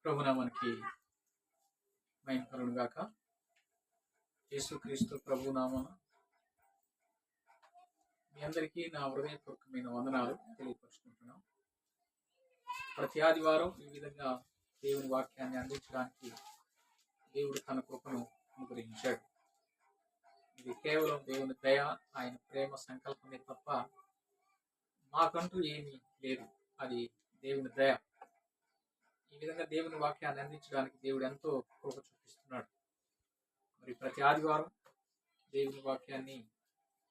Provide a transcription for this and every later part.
ప్రభునామానికి మహిమ కలుగును గాక. యేసుక్రీస్తు ప్రభు నామమున మీ అందరికీ నా హృదయపూర్వకమైన వందనాలు తెలియపరుచుకుంటున్నాం. ప్రతి ఆదివారం ఈ విధంగా దేవుని వాక్యాన్ని అందించడానికి దేవుడు తన కృపను అనుగ్రహించాడు. ఇది కేవలం దేవుని దయ, ఆయన ప్రేమ సంకల్పమే తప్ప మాకంటూ ఏమీ లేదు. అది దేవుని దయ. ఈ విధంగా దేవుని వాక్యాన్ని అందించడానికి దేవుడు ఎంతో కృప చూపిస్తున్నాడు. మరి ప్రతి ఆదివారం దేవుని వాక్యాన్ని,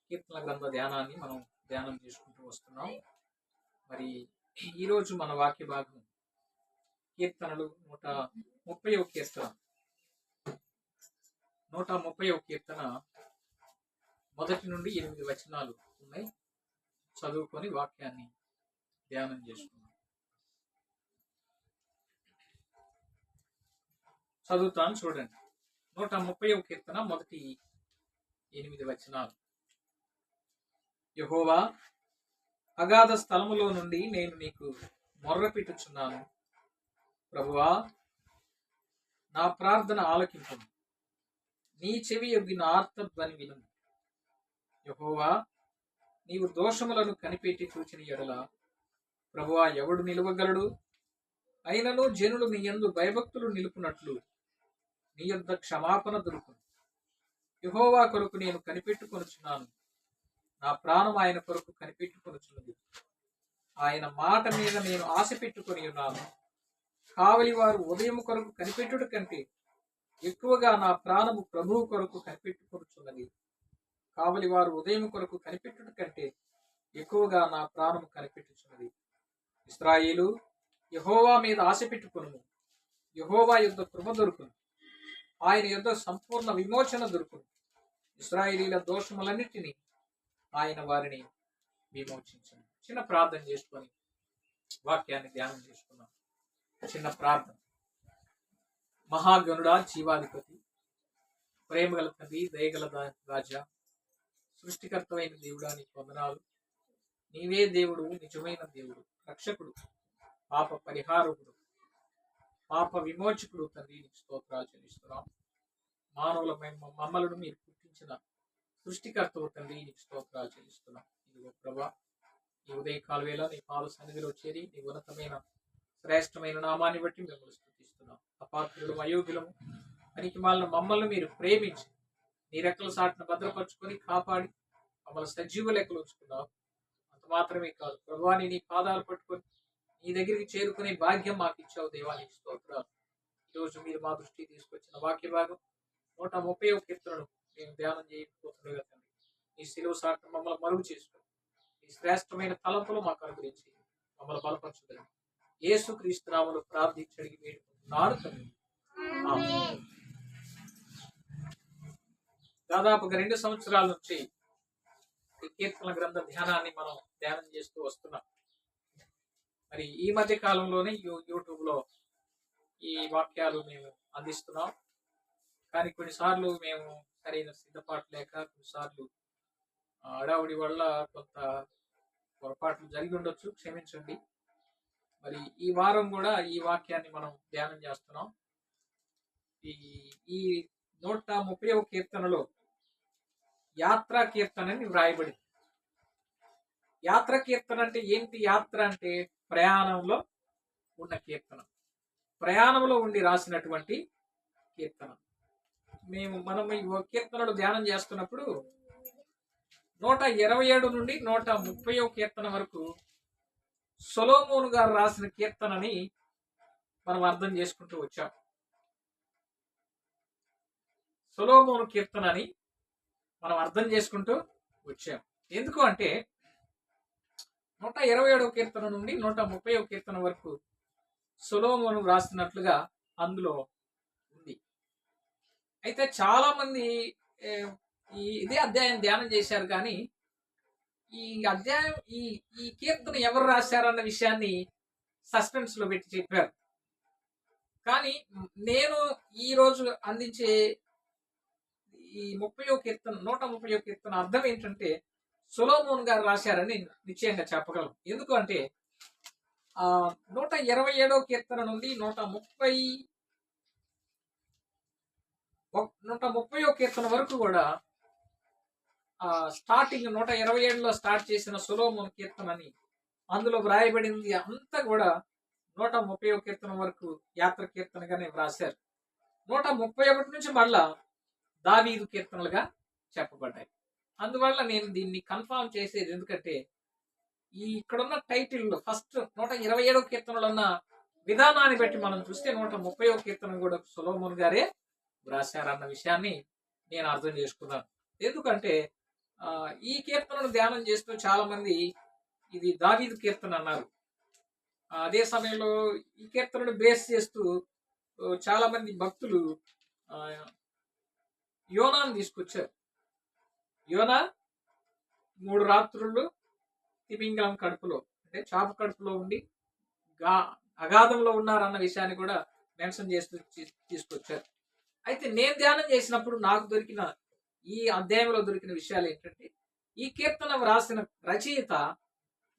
కీర్తన గ్రంథ ధ్యానాన్ని మనం ధ్యానం చేసుకుంటూ వస్తున్నాం. మరి ఈరోజు మన వాక్య భాగం కీర్తనలు 130వ కీర్తన. 130వ కీర్తన 1 నుండి 8 వచనాలు ఉన్నాయి. చదువుకొని వాక్యాన్ని ధ్యానం చేసుకున్నాం. చదువుతాను, చూడండి. 130వ కీర్తన 8 వచనాలు. యెహోవా, అగాధ స్థలములో నుండి నేను నీకు మొర్రపెట్టుచున్నాను. ప్రభువా, నా ప్రార్థన ఆలకింపు, నీ చెవి యొగ్గి నా ఆర్తధ్వని వినుము. యెహోవా, నీవు దోషములను కనిపెట్టి చూచిన ఎడల ప్రభువా ఎవడు నిలువగలడు? అయినను జనులు నీ యందు భయభక్తులు నిలుపునట్లు నీ యొద్ద క్షమాపణ దొరుకును. యెహోవా కొరకు నేను కనిపెట్టుకొనుచున్నాను. నా ప్రాణం ఆయన కొరకు కనిపెట్టుకొనుచున్నది. ఆయన మాట మీద నేను ఆశ పెట్టుకొని ఉన్నాను. కావలి వారు ఉదయం కొరకు కనిపెట్టుట కంటే ఎక్కువగా నా ప్రాణము ప్రభువు కొరకు కనిపెట్టుకొనుచున్నది. కావలి వారు ఉదయం కొరకు కనిపెట్టుట కంటే ఎక్కువగా నా ప్రాణము కనిపెట్టుచున్నది. ఇశ్రాయేలు, యెహోవా మీద ఆశ పెట్టుకొనుము. యెహోవా యుద్ధ కృప దొరుకును. ఆయన యుద్ధ సంపూర్ణ విమోచన దొరుకును. ఇశ్రాయేలీల దోషములన్నిటినీ ఆయన వారిని విమోచించను. చిన్న ప్రార్థన చేసుకొని వాక్యాన్ని ధ్యానం చేసుకున్నాం. చిన్న ప్రార్థన. మహాగణుడా, జీవాధిపతి, ప్రేమగల తండ్రి, దయగల రాజా, సృష్టికర్తమైన దేవుడా, నీకు వందనాలు. నీవే దేవుడు, నిజమైన దేవుడు, రక్షకుడు, పాప పరిహారకుడు, పాప విమోచకుడు తండ్రి, నీకు స్తోత్రాలు చెల్లిస్తున్నాం. మానవులమైన మమ్మలను మీరు పుట్టించిన సృష్టికర్తవు తండ్రి, నీకు స్తోత్రాలు చెల్లిస్తున్నాం. ఇదిగో ప్రభా, ఈ ఉదయకాల వేళ నీ పాద సన్నిధిలో చేరి నీ ఉన్నతమైన శ్రేష్టమైన నామాన్ని బట్టి మిమ్మల్ని స్తుతిస్తున్నాం. అపాత్రులు, అయోగ్యులము, పనికి మాలిన మమ్మల్ని మీరు ప్రేమించి నీ రెక్కల సాటును భద్రపరుచుకొని కాపాడి మమ్మల్ని సజీవ లెక్కలు ఉంచుకున్నావు. అంత మాత్రమే కాదు ప్రభువాని నీ పాదాలు పట్టుకొని నీ దగ్గరికి చేరుకునే భాగ్యం మాకు ఇచ్చావు. దేవానికి స్తోత్రాలు. ఈరోజు మీరు మా దృష్టికి తీసుకొచ్చిన వాక్య భాగం 130వ కీర్తనను మేము ధ్యానం చేయకపోతుండగా తండ్రి, ఈ సిలువ సాటును మమ్మల్ని మరుగు చేసుకుని ఈ శ్రేష్టమైన తలంపులు మాకు అనుగ్రహించి మమ్మల్ని బలపరచుదరు. యేసు క్రీస్తు నామములో ప్రార్థించి అడిగి వేడుకుంటున్నాను తండ్రి. ఆమేన్. దాదాపుగా 2 సంవత్సరాల నుంచి ఈ కీర్తన గ్రంథ ధ్యానాన్ని మనం ధ్యానం చేస్తూ వస్తున్నాం. మరి ఈ మధ్య కాలంలోనే యూట్యూబ్ లో ఈ వాక్యాలు మేము అందిస్తున్నాం. కానీ కొన్నిసార్లు మేము సరైన సిద్ధపాటు లేక, కొన్నిసార్లు అడావుడి వల్ల కొంత పొరపాట్లు జరిగి ఉండొచ్చు, క్షమించండి. మరి ఈ వారం కూడా ఈ వాక్యాన్ని మనం ధ్యానం చేస్తున్నాం. ఈ 130వ కీర్తనలో యాత్రా కీర్తన అని వ్రాయబడింది. యాత్ర కీర్తన అంటే ఏంటి? యాత్ర అంటే ప్రయాణంలో ఉన్న కీర్తన, ప్రయాణంలో ఉండి రాసినటువంటి కీర్తన. మనం ఈ కీర్తనలు ధ్యానం చేస్తున్నప్పుడు 127 నుండి 130వ కీర్తన వరకు సొలొమోను గారు రాసిన కీర్తనని మనం అర్థం చేసుకుంటూ వచ్చాం. సొలొమోను కీర్తనని మనం అర్థం చేసుకుంటూ వచ్చాం. ఎందుకు అంటే 127వ కీర్తన నుండి 130వ కీర్తన వరకు సొలొమోను రాసినట్లుగా అందులో ఉంది. అయితే చాలా మంది ఇదే అధ్యాయం ధ్యానం చేశారు, కానీ ఈ అధ్యాయం ఈ కీర్తన ఎవరు రాశారన్న విషయాన్ని సస్పెన్స్ లో పెట్టి చెప్పారు. కానీ నేను ఈ రోజు అందించే ఈ 30వ కీర్తన 130వ కీర్తన అర్థం ఏంటంటే సొలొమోను గారు రాశారని నిశ్చయంగా చెప్పగలం. ఎందుకు అంటే 127వ కీర్తన నుండి 130వ కీర్తన వరకు కూడా స్టార్టింగ్ 127లో స్టార్ట్ చేసిన సొలొమోను కీర్తనని అందులో వ్రాయబడింది అంతా కూడా 130వ కీర్తన వరకు యాత్ర కీర్తనగానే వ్రాశారు. 131 నుంచి మళ్ళా దావీదు కీర్తనలుగా చెప్పబడ్డాయి. అందువల్ల నేను దీన్ని కన్ఫర్మ్ చేసేది ఎందుకంటే ఇక్కడున్న టైటిల్లో ఫస్ట్ 127వ కీర్తనలో ఉన్న విధానాన్ని బట్టి మనం చూస్తే 130వ కీర్తన కూడా సొలొమోను గారే వ్రాశారన్న విషయాన్ని నేను అర్థం చేసుకున్నాను. ఎందుకంటే ఈ కీర్తనను ధ్యానం చేస్తూ చాలా మంది ఇది దావీదు కీర్తన అన్నారు. అదే సమయంలో ఈ కీర్తనను బేస్ చేస్తూ చాలా మంది భక్తులు యోనాను తీసుకొచ్చారు. యోనా 3 రాత్రులు తిమింగలం కడుపులో, అంటే చాప కడుపులో ఉండి అగాధంలో ఉన్నారన్న విషయాన్ని కూడా మెన్షన్ చేస్తూ తీసుకొచ్చారు. అయితే నేను ధ్యానం చేసినప్పుడు నాకు దొరికిన ఈ అధ్యాయంలో దొరికిన విషయాలు ఏంటంటే ఈ కీర్తన వ్రాసిన రచయిత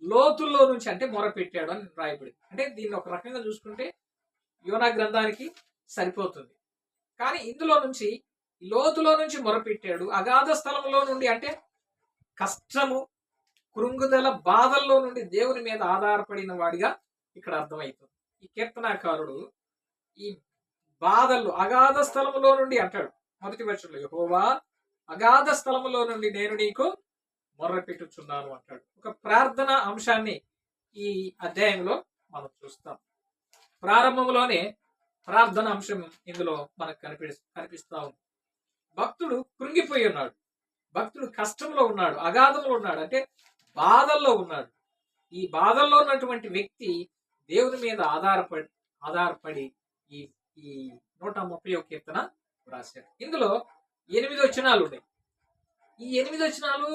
లోతుల్లో నుంచి అంటే మొరపెట్టాడు అని రాయబడింది. అంటే దీన్ని ఒక రకంగా చూసుకుంటే యోనా గ్రంథానికి సరిపోతుంది. కానీ ఇందులో నుంచి లోతులో నుంచి మొరపెట్టాడు, అగాధ స్థలంలో నుండి అంటే కష్టము, కృంగుదల, బాధల్లో నుండి దేవుని మీద ఆధారపడిన వాడిగా ఇక్కడ అర్థమవుతుంది. ఈ కీర్తనాకారుడు ఈ బాధల్లో అగాధ స్థలములో నుండి అంటాడు. మొదటి వచనంలో యెహోవా అగాధ స్థలములో నుండి నేను నీకు మొర్రపెట్టుచున్నాను అంటాడు. ఒక ప్రార్థన అంశాన్ని ఈ అధ్యాయంలో మనం చూస్తాం. ప్రారంభంలోనే ప్రార్థన అంశం ఇందులో మనకు కనిపిస్తా ఉంది. భక్తుడు కృంగిపోయి ఉన్నాడు, భక్తుడు కష్టంలో ఉన్నాడు, అగాధంలో ఉన్నాడు, అంటే బాధల్లో ఉన్నాడు. ఈ బాధల్లో ఉన్నటువంటి వ్యక్తి దేవుని మీద ఆధారపడి ఈ 130వ కీర్తన రాశాడు. ఇందులో 8 వచనాలు ఉన్నాయి. ఈ 8 వచనాలు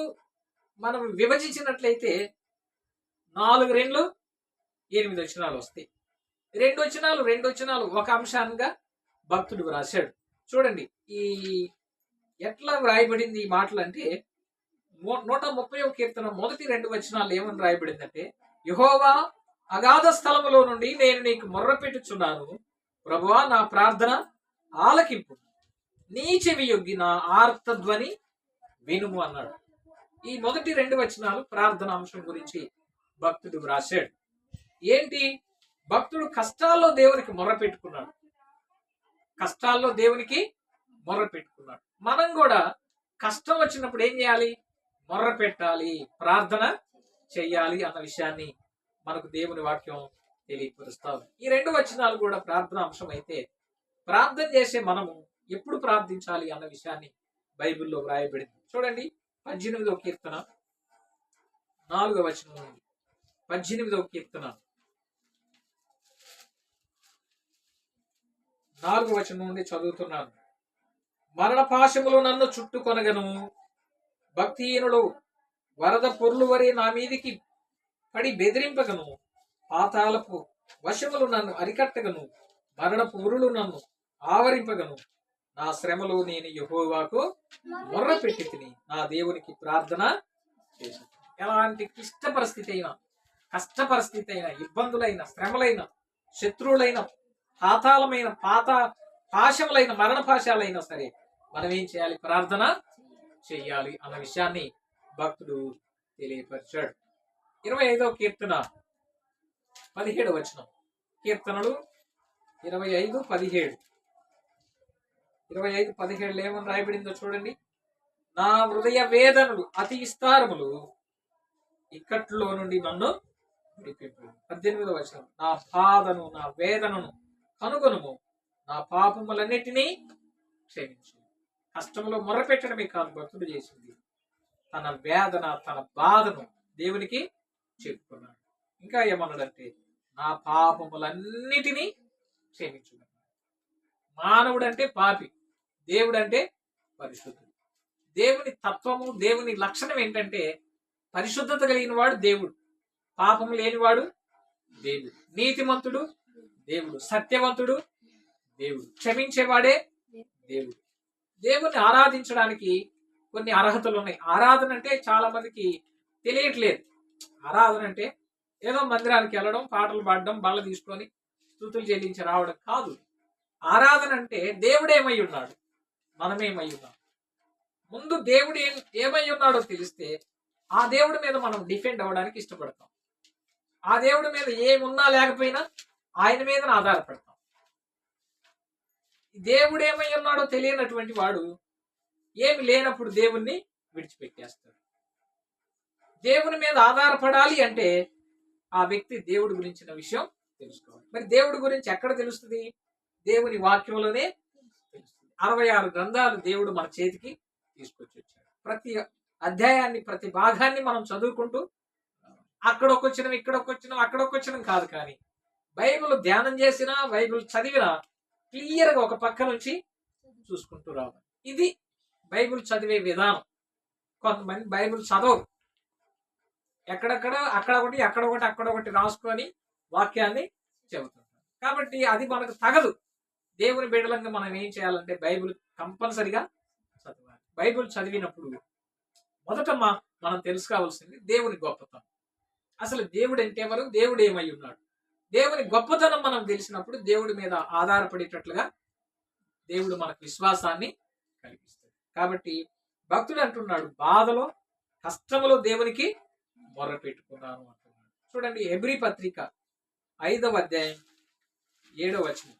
మనం విభజించినట్లయితే 4 8 వచనాలు వస్తాయి. 2 వచనాలు ఒక అంశంగా భక్తుడు వ్రాశాడు. చూడండి ఈ ఎట్లా వ్రాయబడింది ఈ మాటలు అంటే 130వ కీర్తన మొదటి 2 వచనాలు ఏమని రాయబడిందంటే, యెహోవా అగాధ స్థలములో నుండి నేను నీకు మొర్రపెట్టుచున్నాను, ప్రభువా నా ప్రార్థన ఆలకింపు, నీ చెవి యొగ్గి నా ఆర్తధ్వని వినుము అన్నాడు. ఈ మొదటి 2 వచనాలు ప్రార్థన అంశం గురించి భక్తుడు వ్రాశాడు. ఏంటి? భక్తుడు కష్టాల్లో దేవునికి మొర్ర పెట్టుకున్నాడు. కష్టాల్లో దేవునికి మొర్ర పెట్టుకున్నాడు. మనం కూడా కష్టం వచ్చినప్పుడు ఏం చేయాలి? మొర్ర పెట్టాలి, ప్రార్థన చెయ్యాలి అన్న విషయాన్ని మనకు దేవుని వాక్యం తెలియపరుస్తావు. ఈ 2 వచనాలు కూడా ప్రార్థన అంశం అయితే, ప్రార్థన చేసే మనము ఎప్పుడు ప్రార్థించాలి అన్న విషయాన్ని బైబిల్లో వ్రాయబడింది. చూడండి 18వ కీర్తన 4వ వచనం నుండి 18వ కీర్తన 4వ వచనం నుండి చదువుతున్నాను. మరణ పాశములు నన్ను చుట్టుకొనగను, భక్తిహీనులు వరద పొర్లు వరే నా మీదికి పడి బెదిరింపగను, పాతాళపు వశములు నన్ను అరికట్టగను, మరణపు ఉరులు నన్ను ఆవరింపగను, నా శ్రమలో నేను యెహోవాకు మొర్ర పెట్టి తిని నా దేవునికి ప్రార్థన చేశాను. ఎలాంటి క్లిష్ట పరిస్థితి అయినా, కష్ట పరిస్థితి అయినా, ఇబ్బందులైన, శ్రమలైన, శత్రువులైన, పాతాళమైన, పాశములైన, మరణ పాశాలైనా సరే మనం ఏం చేయాలి? ప్రార్థన చెయ్యాలి అన్న విషయాన్ని భక్తుడు తెలియపరిచాడు. 25వ కీర్తన 17వ వచనం. కీర్తనలు 25:17. 25:17 ఏమని రాయబడిందో చూడండి. నా హృదయ వేదనలు అతి విస్తారములు, ఇక్కట్లో నుండి నన్ను విడిపింపు. 18వ వచనం. నా బాధను, నా వేదనను కనుగొనుము, నా పాపములన్నిటినీ క్షమించు. కష్టంలో మొర్రపెట్టడమే కాదు భక్తుడు చేసింది, తన వేదన, తన బాధను దేవునికి చెప్పుకున్నాడు. ఇంకా ఏమన్నాడంటే, నా పాపములన్నిటినీ క్షమించు. మానవుడు అంటే పాపి, దేవుడు అంటే పరిశుద్ధుడు. దేవుని తత్వము, దేవుని లక్షణం ఏంటంటే పరిశుద్ధత కలిగిన వాడు దేవుడు, పాపము లేనివాడు దేవుడు, నీతిమంతుడు దేవుడు, సత్యవంతుడు దేవుడు, క్షమించేవాడే దేవుడు. దేవుని ఆరాధించడానికి కొన్ని అర్హతలు ఉన్నాయి. ఆరాధన అంటే చాలా మందికి తెలియట్లేదు. ఆరాధన అంటే ఏదో మందిరానికి వెళ్ళడం, పాటలు పాడడం, బల్ల తీసుకొని స్తుతులు చెల్లించి రావడం కాదు. ఆరాధన అంటే దేవుడు ఏమై ఉన్నాడు, మనమేమై ఉన్నాం. ముందు దేవుడు ఏమై ఉన్నాడో తెలిస్తే ఆ దేవుడి మీద మనం డిఫెండ్ అవ్వడానికి ఇష్టపడతాం. ఆ దేవుడి మీద ఏమున్నా లేకపోయినా ఆయన మీద ఆధారపడతాం. దేవుడు ఏమై ఉన్నాడో తెలియనటువంటి వాడు ఏమి లేనప్పుడు దేవుణ్ణి విడిచిపెట్టేస్తాడు. దేవుని మీద ఆధారపడాలి అంటే ఆ వ్యక్తి దేవుడి గురించిన విషయం తెలుసుకోవాలి. మరి దేవుడి గురించి ఎక్కడ తెలుస్తుంది? దేవుని వాక్యంలోనే తెలుస్తుంది. 66 గ్రంథాలు దేవుడు మన చేతికి తీసుకొచ్చి వచ్చాడు. ప్రతి అధ్యాయాన్ని, ప్రతి భాగాన్ని మనం చదువుకుంటూ అక్కడొకొచ్చినం, ఇక్కడొకొచ్చినం, అక్కడొకొచ్చినం కాదు, కానీ బైబిల్ ధ్యానం చేసినా, బైబిల్ చదివినా క్లియర్గా ఒక పక్క నుంచి చూసుకుంటూ రావాలి. ఇది బైబిల్ చదివే విధానం. కొంతమంది బైబిల్ చదవరు, ఎక్కడెక్కడ అక్కడ ఒకటి రాసుకొని వాక్యాన్ని చెబుతుంటారు. కాబట్టి అది మనకు తగదు. దేవుని బిడ్డలంగా మనం ఏం చేయాలంటే బైబిల్ కంపల్సరిగా చదవాలి. బైబిల్ చదివినప్పుడు మొదట మనం తెలుసుకోవాల్సింది దేవుని గొప్పతనం. అసలు దేవుడు అంటే ఎవరు, దేవుడు ఏమై ఉన్నాడు, దేవుని గొప్పతనం మనం తెలిసినప్పుడు దేవుడి మీద ఆధారపడేటట్లుగా దేవుడు మనకు విశ్వాసాన్ని కలిగిస్తాడు. కాబట్టి భక్తుడు అంటున్నాడు, బాధలో, కష్టములో దేవునికి మొర్ర పెట్టుకున్నాను అంటున్నాడు. చూడండి హెబ్రీ పత్రిక 5వ అధ్యాయం 7వ వచనం.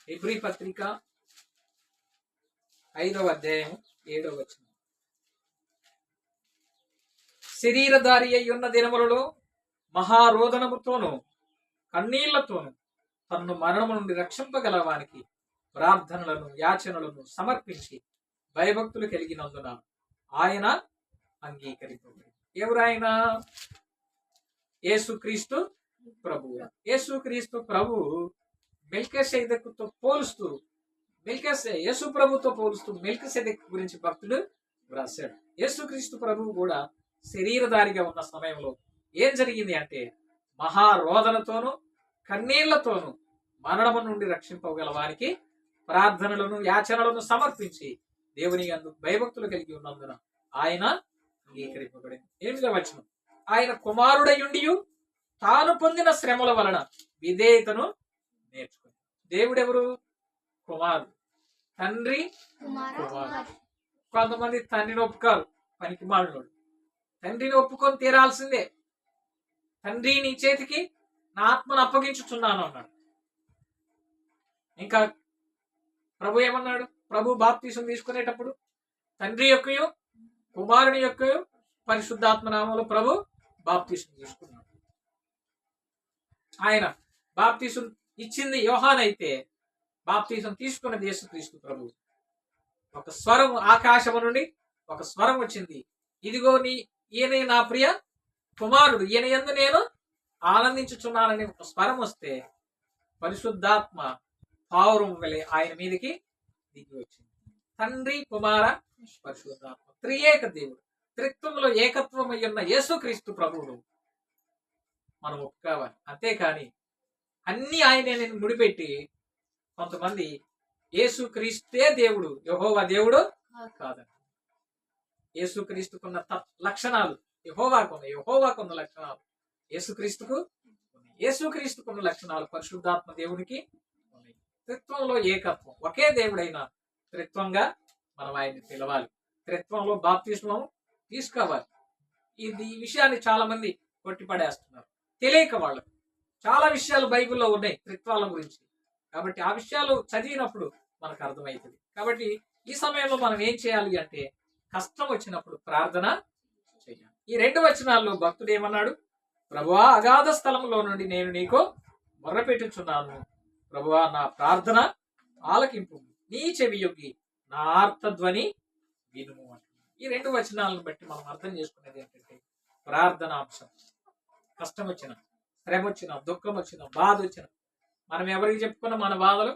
హెబ్రీ పత్రిక 5వ అధ్యాయం 7వ వచనం. శరీరధారి అయి ఉన్న దినములలో మహారోదనముతోనూ కన్నీళ్లతోనూ తన్ను మరణము నుండి రక్షింపగలవానికి ప్రార్థనలను, యాచనలను సమర్పించి భయభక్తులు కలిగినందున ఆయన అంగీకరింపబడి. ఎవరాయన? యేసుక్రీస్తు ప్రభు. యేసుక్రీస్తు ప్రభు మెల్కీసెదెకుతో పోలుస్తూ, యేసు ప్రభుతో పోలుస్తూ మెల్కీసెదెకు గురించి భక్తుడు వ్రాశాడు. యేసుక్రీస్తు ప్రభువు కూడా శరీరధారిగా ఉన్న సమయంలో ఏం జరిగింది అంటే మహారోదనతోనూ కన్నీళ్లతోనూ మరణము నుండి రక్షింపగల వారికి ప్రార్థనలను యాచనలను సమర్పించి దేవుని యందు భయభక్తులు కలిగి ఉన్నందున ఆయన అంగీకరింపబడింది. 8వ వచనం, ఆయన కుమారుడయుండియు తాను పొందిన శ్రమల వలన విధేయతను నేర్చుకుని. దేవుడెవరు? కుమారుడు. తండ్రి కుమారుడు. కొంతమంది తండ్రిని ఒప్పుకారు, పనికి మాలినోడు. తండ్రిని ఒప్పుకొని తీరాల్సిందే. తండ్రి నీ చేతికి నా ఆత్మను అప్పగించుచున్నాను అన్నాడు. ఇంకా ప్రభు ఏమన్నాడు? ప్రభు బాప్తీసం తీసుకునేటప్పుడు తండ్రి యొక్కయు కుమారుని యొక్కయు పరిశుద్ధాత్మ నామములో ప్రభు బాప్తీసం తీసుకున్నాడు. ఆయన బాప్తీసం ఇచ్చింది యోహాన్ అయితే బాప్తీసం తీసుకున్నది యేసుక్రీస్తు ప్రభు. ఒక స్వరం ఆకాశము నుండి ఒక స్వరం వచ్చింది, ఇదిగో ఈయన నా ప్రియ కుమారుడు, ఈయన యందు నేను ఆనందించుచున్నానని ఒక స్వరం వస్తే పరిశుద్ధాత్మ పావురం వలె ఆయన మీదకి దిగి వచ్చింది. తండ్రి కుమార పరిశుద్ధాత్మ త్రియేక దేవుడు, త్రిత్వంలో ఏకత్వం అయ్యున్న యేసుక్రీస్తు ప్రభువును మనం ఒప్పుకోవాలి. అంతేకాని అన్ని ఆయనే నేను ముడిపెట్టి కొంతమంది యేసుక్రీస్తే దేవుడు, యెహోవా దేవుడు కాదండి. యేసుక్రీస్తుకున్న లక్షణాలు యెహోవాకున్న లక్షణాలు యేసుక్రీస్తుకున్న లక్షణాలు పరిశుద్ధాత్మ దేవునికి ఉన్నాయి. త్రిత్వంలో ఏకత్వం, ఒకే దేవుడైన త్రిత్వంగా మనం ఆయన్ని పిలవాలి. త్రిత్వంలో బాప్తిస్మం తీసుకోవాలి. ఈ విషయాన్ని చాలా మంది కొట్టిపడేస్తున్నారు, తెలియక వాళ్ళకు. చాలా విషయాలు బైబిల్లో ఉన్నాయి త్రిత్వాల గురించి. కాబట్టి ఆ విషయాలు చదివినప్పుడు మనకు అర్థమవుతుంది. కాబట్టి ఈ సమయంలో మనం ఏం చేయాలి అంటే, కష్టం వచ్చినప్పుడు ప్రార్థన చేయాలి. ఈ 2 వచనాల్లో భక్తుడు ఏమన్నాడు? ప్రభువా, అగాధ స్థలంలో నుండి నేను నీకు మొర్రపెట్టుచున్నాను. ప్రభువా, నా ప్రార్థన ఆలకింపు, నీ చెవి యొగ్గి నా ఆర్తధ్వని వినుము అంటున్నాడు. ఈ 2 వచనాలను బట్టి మనం అర్థం చేసుకునేది ఏంటంటే, ప్రార్థనాంశం. కష్టం వచ్చిన, శ్రమ వచ్చిన, దుఃఖం వచ్చిన, బాధ వచ్చిన మనం ఎవరికి చెప్పుకున్న మన బాధలు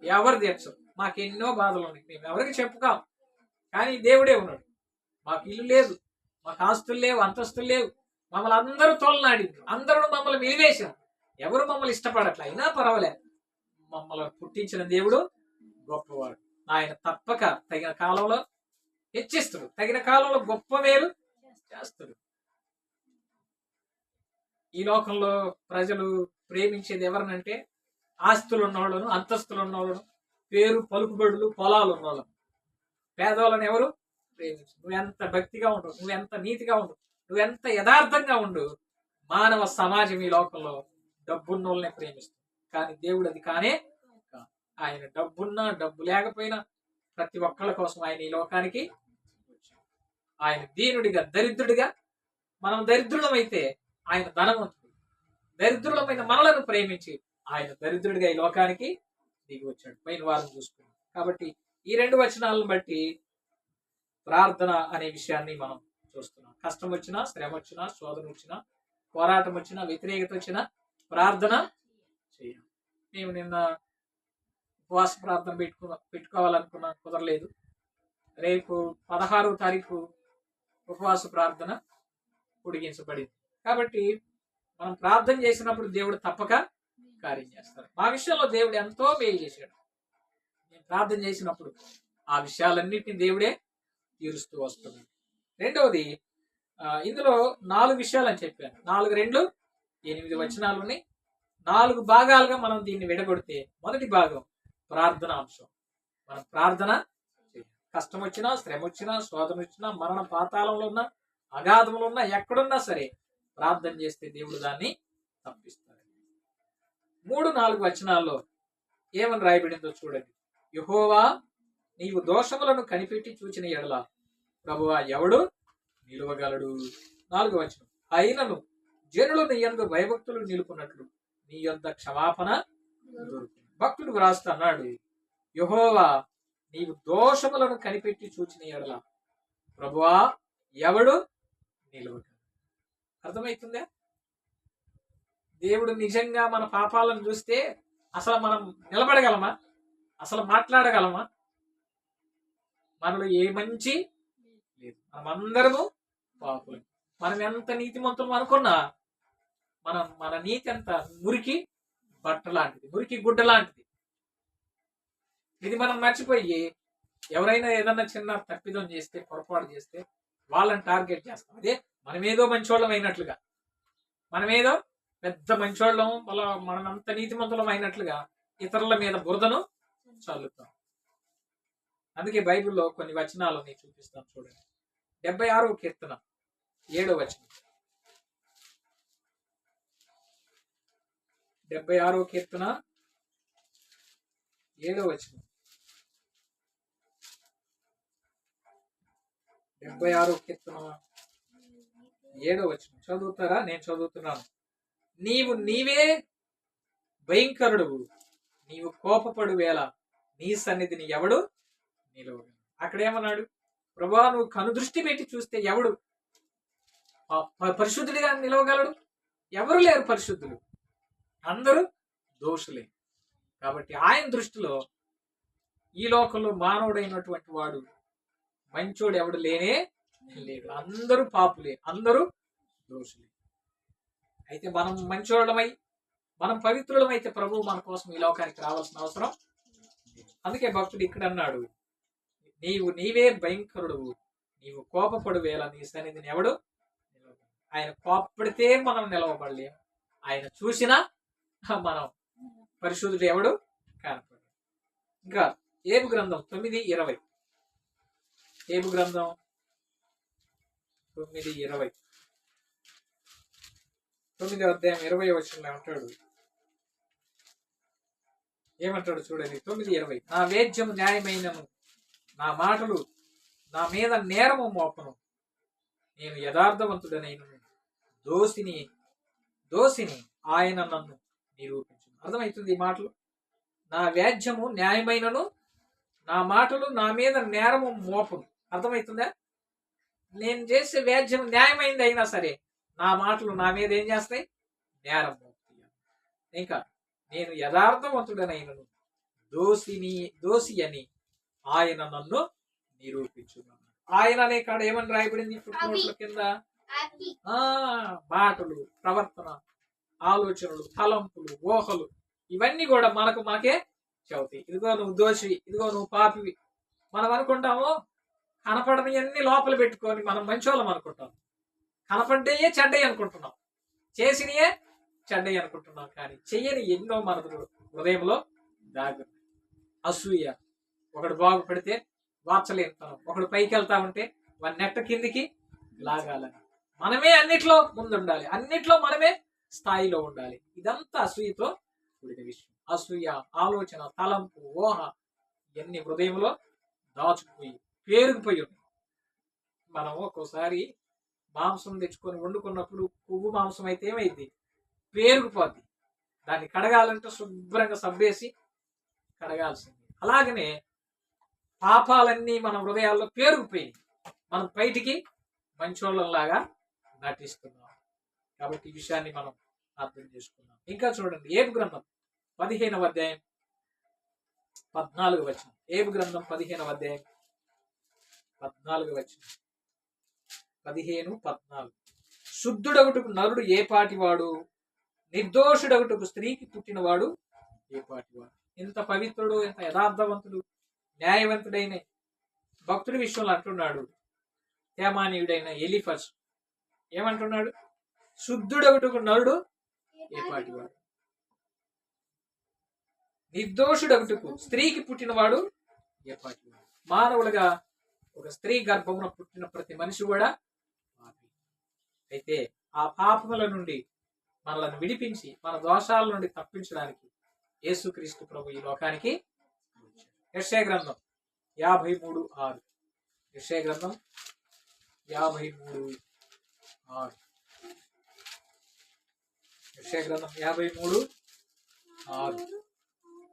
ఎవరు తీర్చరు. మాకు ఎన్నో బాధలు ఉన్నాయి, మేము ఎవరికి చెప్పుకోం. కానీ దేవుడే ఉన్నాడు. మాకు ఇల్లు లేదు, మాకు ఆస్తులు లేవు, అంతస్తులు లేవు, మమ్మల్ని అందరూ తోలనాడిండ్రు, అందరూ మమ్మల్ని వెలివేశారు, ఎవరు మమ్మల్ని ఇష్టపడట్ల, అయినా పర్వాలేదు. మమ్మల్ని పుట్టించిన దేవుడు గొప్పవాడు. ఆయన తప్పక తగిన కాలంలో హెచ్చిస్తాడు, తగిన కాలంలో గొప్ప మేలు చేస్తాడు. ఈ లోకంలో ప్రజలు ప్రేమించేది ఎవరినంటే, ఆస్తులు ఉన్నవాళ్ళను, అంతస్తులు ఉన్నవాళ్ళను, పేరు పలుకుబడులు పొలాలు ఉన్నవాళ్ళను. పేదవాళ్ళని ఎవరు ప్రేమించు. నువ్వెంత భక్తిగా ఉండు, నువ్వెంత నీతిగా ఉండు, నువ్వెంత యథార్థంగా ఉండు, మానవ సమాజం ఈ లోకంలో డబ్బున్నోళ్ళనే ప్రేమిస్తుంది. కానీ దేవుడు అది కానే కాదు. ఆయన డబ్బున్నా డబ్బు లేకపోయినా ప్రతి ఒక్కళ్ళ కోసం ఆయన ఈ లోకానికి వచ్చాడు. ఆయన దీనుడిగా, దరిద్రుడిగా, మనం దరిద్రులమైతే ఆయన ధనవంతుడు. దరిద్రులమైన మనలను ప్రేమించి ఆయన దరిద్రుడిగా ఈ లోకానికి దిగి వచ్చాడు. పైన వారం చూసుకున్నాం. కాబట్టి ఈ 2 వచనాలను బట్టి ప్రార్థన అనే విషయాన్ని మనం చూస్తున్నాం. కష్టం వచ్చినా, శ్రమ వచ్చినా, శోధన వచ్చినా, పోరాటం వచ్చినా, వ్యతిరేకత వచ్చినా ప్రార్థన చేయాలి. మేము నిన్న ఉపవాస ప్రార్థన పెట్టుకోవాలనుకున్నా, కుదరలేదు. రేపు 16వ తారీఖు ఉపవాస ప్రార్థన పొడిగించబడింది. కాబట్టి మనం ప్రార్థన చేసినప్పుడు దేవుడు తప్పక కార్యం చేస్తాడు. మా విషయంలో దేవుడు ఎంతో మేలు చేశాడు. నేను ప్రార్థన చేసినప్పుడు ఆ విషయాలన్నింటినీ దేవుడే తీరుస్తూ వస్తున్నాడు. రెండవది, ఇందులో 4 విషయాలు అని చెప్పాను. 4, 2, 8 వచనాలు ఉన్నాయి. 4 భాగాలుగా మనం దీన్ని విడగొడితే, మొదటి భాగం ప్రార్థన అంశం. మనం ప్రార్థన చేయాలి. కష్టం వచ్చినా, శ్రమ వచ్చినా, శోధన వచ్చినా, మరణ పాతాళంలో ఉన్నా, అగాధంలో ఉన్నా, ఎక్కడున్నా సరే ప్రార్థన చేస్తే దేవుడు దాన్ని తప్పిస్తాడు. 3, 4 వచనాల్లో ఏమని రాయబడిందో చూడండి. యెహోవా, నీవు దోషములను కనిపెట్టి చూచిన ఎడల ప్రభువా ఎవడు నిలువగలడు? 4వ వచనం, అయినను జనులు నీ యందు భయభక్తులు నిలుపున్నట్లు నీ యొద్ద క్షమాపణ దొరుకుతుంది. భక్తుడు వ్రాస్తా అన్నాడు, యెహోవా, నీవు దోషములను కనిపెట్టి చూచిన ఎడల ప్రభువా ఎవడు నిలువగలడు? అర్థమవుతుందా? దేవుడు నిజంగా మన పాపాలను చూస్తే అసలు మనం నిలబడగలమా? అసలు మాట్లాడగలమా? మనలో ఏ మంచి లేదు, మనమందరము పాపులు. మనం ఎంత నీతిమంతులు అనుకున్నా మన నీతి అంత మురికి బట్ట లాంటిది, మురికి గుడ్డ లాంటిది. ఇది మనం మర్చిపోయి ఎవరైనా ఏదన్నా చిన్న తప్పిదం చేస్తే, పొరపాటు చేస్తే వాళ్ళని టార్గెట్ చేస్తాం. అదే మనమేదో మంచోళ్ళం అయినట్లుగా, మనమేదో పెద్ద మంచోళ్ళం, మనమంత నీతిమంతులం అయినట్లుగా ఇతరుల మీద బురదను చల్లుతాం. అందుకే బైబిల్లో కొన్ని వచనాలు నేను చూపిస్తాను చూడండి. 76వ కీర్తన 7వ వచనం. 76వ కీర్తన 7వ వచనం. 76వ కీర్తన 7వ వచనం చదువుతారా? నేను చదువుతున్నాను. నీవే భయంకరుడువు, నీవు కోపపడు వేళ నీ సన్నిధిని ఎవడు నిలవగలడు. అక్కడేమన్నాడు? ప్రభువా, నువ్వు కనుదృష్టి పెట్టి చూస్తే ఎవడు పరిశుద్ధుడిగా నిలవగలడు? ఎవరు లేరు పరిశుద్ధులు, అందరూ దోషులే. కాబట్టి ఆయన దృష్టిలో ఈ లోకంలో మానవుడైనటువంటి వాడు మంచోడు ఎవడు లేనే లేడు. అందరూ పాపులే, అందరూ దోషులే. అయితే మనం మంచోళ్ళమై, మనం పవిత్రులమైతే ప్రభువు మన కోసం ఈ లోకానికి రావాల్సిన అవసరం. అందుకే భక్తుడు ఇక్కడ అన్నాడు, నీవే భయంకరుడు, నీవు కోపపడు వేళ నీ సన్నిధిని ఎవడు నిలవగలడు. ఆయన కోపపడితే మనం నిలవబడలేం, ఆయన చూసినా మనం పరిశుద్ధుడు ఎవడు కనపడు. ఇంకా ఏబు గ్రంథం 9:20. ఏబు గ్రంథం 9:20. 9వ అధ్యాయం 20వ వచనంలో ఏమంటాడు చూడండి. 9:20. నా వేద్యము న్యాయమైనను, నా మాటలు నా మీద నేరము మోపను, నేను యథార్థవంతుడనైనను, దోసిని ఆయన నన్ను నిరూపించు. అర్థమవుతుంది ఈ మాటలు? నా వ్యాజ్యము న్యాయమైనను, నా మాటలు నా మీద నేరము మోపను. అర్థమవుతుందా? నేను చేసే వ్యాజ్యం న్యాయమైంది అయినా సరే నా మాటలు నా మీద ఏం చేస్తాయి? నేరం మోపుతాయి. ఇంకా నేను యథార్థవంతుడనైనను, దోషి అని ఆయన నన్ను నిరూపించున్నాను. ఆయన అనే కాడ ఏమని రాయబడింది ఫుట్నోట్ల కింద? మాటలు, ప్రవర్తన, ఆలోచనలు, తలంపులు, ఊహలు ఇవన్నీ కూడా మనకే చెబుతాయి. ఇదిగో నువ్వు దోషి, ఇదిగో నువ్వు పాపివి. మనం అనుకుంటాము కనపడనివన్నీ లోపల పెట్టుకొని మనం మంచోళ్ళం అనుకుంటాం. కనపడ్డాయే చెడ్డయి అనుకుంటున్నాం, చేసినయే చెడ్డయి అనుకుంటున్నాం. కానీ చెయ్యని ఎన్నో మన హృదయంలో దాగి. అసూయ, ఒకడు బాగుపడితే వార్చలేనితనం, ఒకడు పైకి వెళ్తా ఉంటే వాడి నెట్ట కిందికి లాగాలని, మనమే అన్నిట్లో ముందుండాలి, అన్నిట్లో మనమే స్థాయిలో ఉండాలి. ఇదంతా అసూయతో కూడిన విషయం. అసూయ, ఆలోచన, తలంపు, ఊహ ఇవన్నీ హృదయంలో దాచుకుపోయి పేరుకుపోయి ఉన్నాయి. మనం ఒక్కోసారి మాంసం తెచ్చుకొని వండుకున్నప్పుడు కొవ్వు మాంసం అయితే ఏమైంది? పేరుకుపోద్ది. దాన్ని కడగాలంటే శుభ్రంగా సబ్బేసి కడగాల్సింది. అలాగనే పాపాలన్నీ మన హృదయాల్లో పేరుకుపోయి మనం బయటికి మంచోళ్ళలాగా నటిస్తున్నాం. కాబట్టి ఈ విషయాన్ని మనం అర్థం చేసుకున్నాం. ఇంకా చూడండి, ఏబు గ్రంథం 15వ అధ్యాయం 14వ వచనం. ఏబు గ్రంథం 15వ అధ్యాయం 14వ వచనం. 15:14. శుద్ధుడగుటకు నరుడు ఏ పాటివాడు, నిర్దోషుడగుటకు స్త్రీకి పుట్టినవాడు ఏ పాటివాడు. ఇంత పవిత్రుడు, ఇంత యథార్థవంతుడు, న్యాయవంతుడైన భక్తుడి విషయంలో అంటున్నాడు తేమానీయుడైన ఎలీఫజ్. ఏమంటున్నాడు? శుద్ధుడగుటకు నరుడు ఏ పాటివాడు, నిర్దోషుడగుటకు స్త్రీకి పుట్టినవాడు ఏ పాటివాడు. మానవులుగా ఒక స్త్రీ గర్భమున పుట్టిన ప్రతి మనిషి కూడా పాపి. అయితే ఆ పాపముల నుండి మనల్ని విడిపించి మన దోషాల నుండి తప్పించడానికి యేసుక్రీస్తు ప్రభు ఈ లోకానికి వచ్చాడు. యెషయా గ్రంథం 53:6. యెషయా గ్రంథం 53:6. యెషయా గ్రంథం 53:6.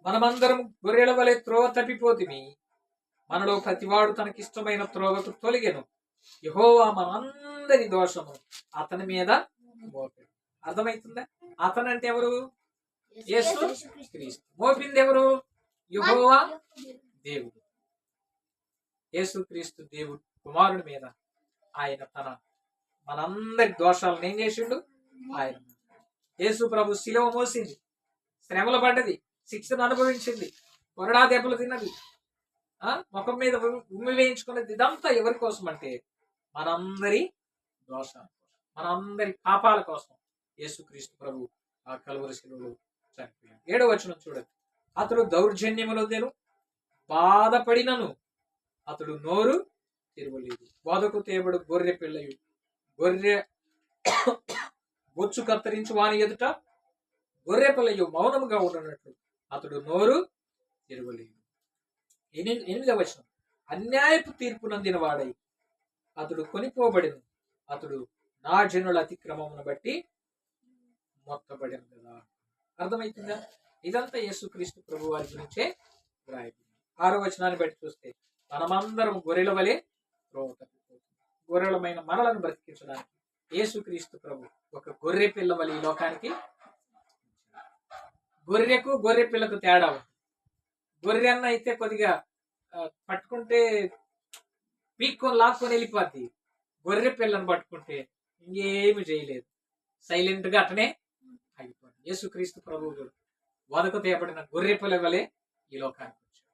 మనమందరం గొర్రెల వలె త్రోవ తప్పిపోతిమి, మనలో ప్రతివాడు తనకిష్టమైన త్రోవకు తొలగెను, యెహోవా మనందరి దోషము అతని మీద మోపాడు. అర్థమవుతుందా? అతను అంటే ఎవరు? యేసుక్రీస్తు. మోపింది ఎవరు? యెహోవా దేవుడు. యేసుక్రీస్తు దేవుడు కుమారుడి మీద ఆయన మనందరి దోషాలను ఏం చేసిండు? ఆయన యేసు ప్రభు శిలువ మోసింది, శ్రమలు పడ్డది, శిక్షను అనుభవించింది, కొరడా దెబ్బలు తిన్నది, ముఖం మీద ఉమ్మి వేయించుకున్నది, ఇదంతా ఎవరి కోసం అంటే మనందరి దోషాల కోసం, మనందరి పాపాల కోసం యేసుక్రీస్తు ప్రభు ఆ కలువరి శిలువలో చనిపోయాడు. 7వ వచనం చూడండి. అతడు దౌర్జన్యములొందెను, బాధపడినను అతడు నోరు తెరవలేదు. బోధకు తేబడు గొర్రె పిల్లయు గొర్రె బొచ్చు కత్తిరించి వాని ఎదుట గొర్రె పిల్లయు మౌనముగా ఉండనట్లు అతడు నోరు తెరవలేదు. 8వ వచనం. అన్యాయపు తీర్పు నందిన వాడై అతడు కొనిపోబడిను, అతడు నా జనుల అతిక్రమమును బట్టి మొత్తబడిను కదా. అర్థమవుతుందా? ఇదంతా యేసుక్రీస్తు ప్రభు వారి గురించే రాయబడింది. 6వ వచనాన్ని బట్టి చూస్తే మనమందరం గొర్రెల వలె త్రోవ తప్పిపోతుంది. గొర్రెలమైన మనలను బ్రతికించడానికి యేసుక్రీస్తు ప్రభు ఒక గొర్రె పిల్ల వలె ఈ లోకానికి. గొర్రెకు గొర్రె పిల్లకు తేడా. గొర్రె అన్న అయితే కొద్దిగా పట్టుకుంటే పీక్కొని లాక్కొని వెళ్ళిపోద్ది. గొర్రె పిల్లను పట్టుకుంటే ఇంకేమి చేయలేదు, సైలెంట్ గా అటనే అయిపోద్ది. యేసుక్రీస్తు ప్రభువు వదకు తేబడిన గొర్రె పిల్ల వలె ఈ లోకానికి వచ్చాడు.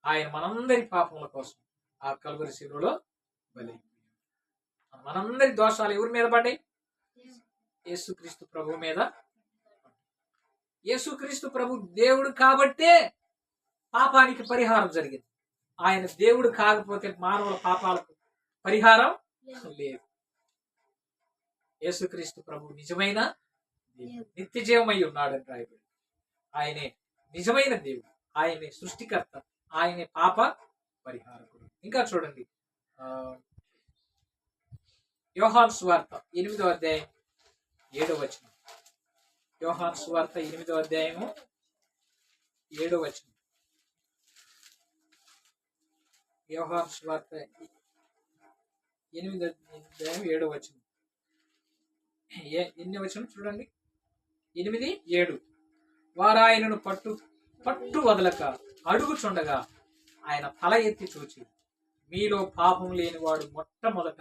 ఆయన మనందరి పాపముల కోసం ఆ కలువరి శిలువలో బలైపోయాడు. మనందరి దోషాలు ఎవరి మీద పడ్డాయి? యేసుక్రీస్తు ప్రభు మీద. యేసుక్రీస్తు ప్రభు దేవుడు కాబట్టే పాపానికి పరిహారం జరిగింది. ఆయన దేవుడు కాకపోతే మానవుల పాపాలకు పరిహారం లేదు. యేసుక్రీస్తు ప్రభు నిజమైన నిత్య జీవమై ఉన్నాడని రాయబడి. ఆయనే నిజమైన దేవుడు, ఆయనే సృష్టికర్త, ఆయనే పాప పరిహారకుడు. ఇంకా చూడండి, యోహాను సువార్త 8వ అధ్యాయం 7వ వచనం. యోహాను సువార్త 8వ అధ్యాయము 7వ వచనం. యోహాను సువార్త 8వ అధ్యాయం 7వ వచనం. ఎన్ని వచనం చూడండి, 8, 7. వారాయనను పట్టు వదలక అడుగుచుండగా ఆయన తల ఎత్తి చూచి, మీలో పాపం లేనివాడు మొట్టమొదట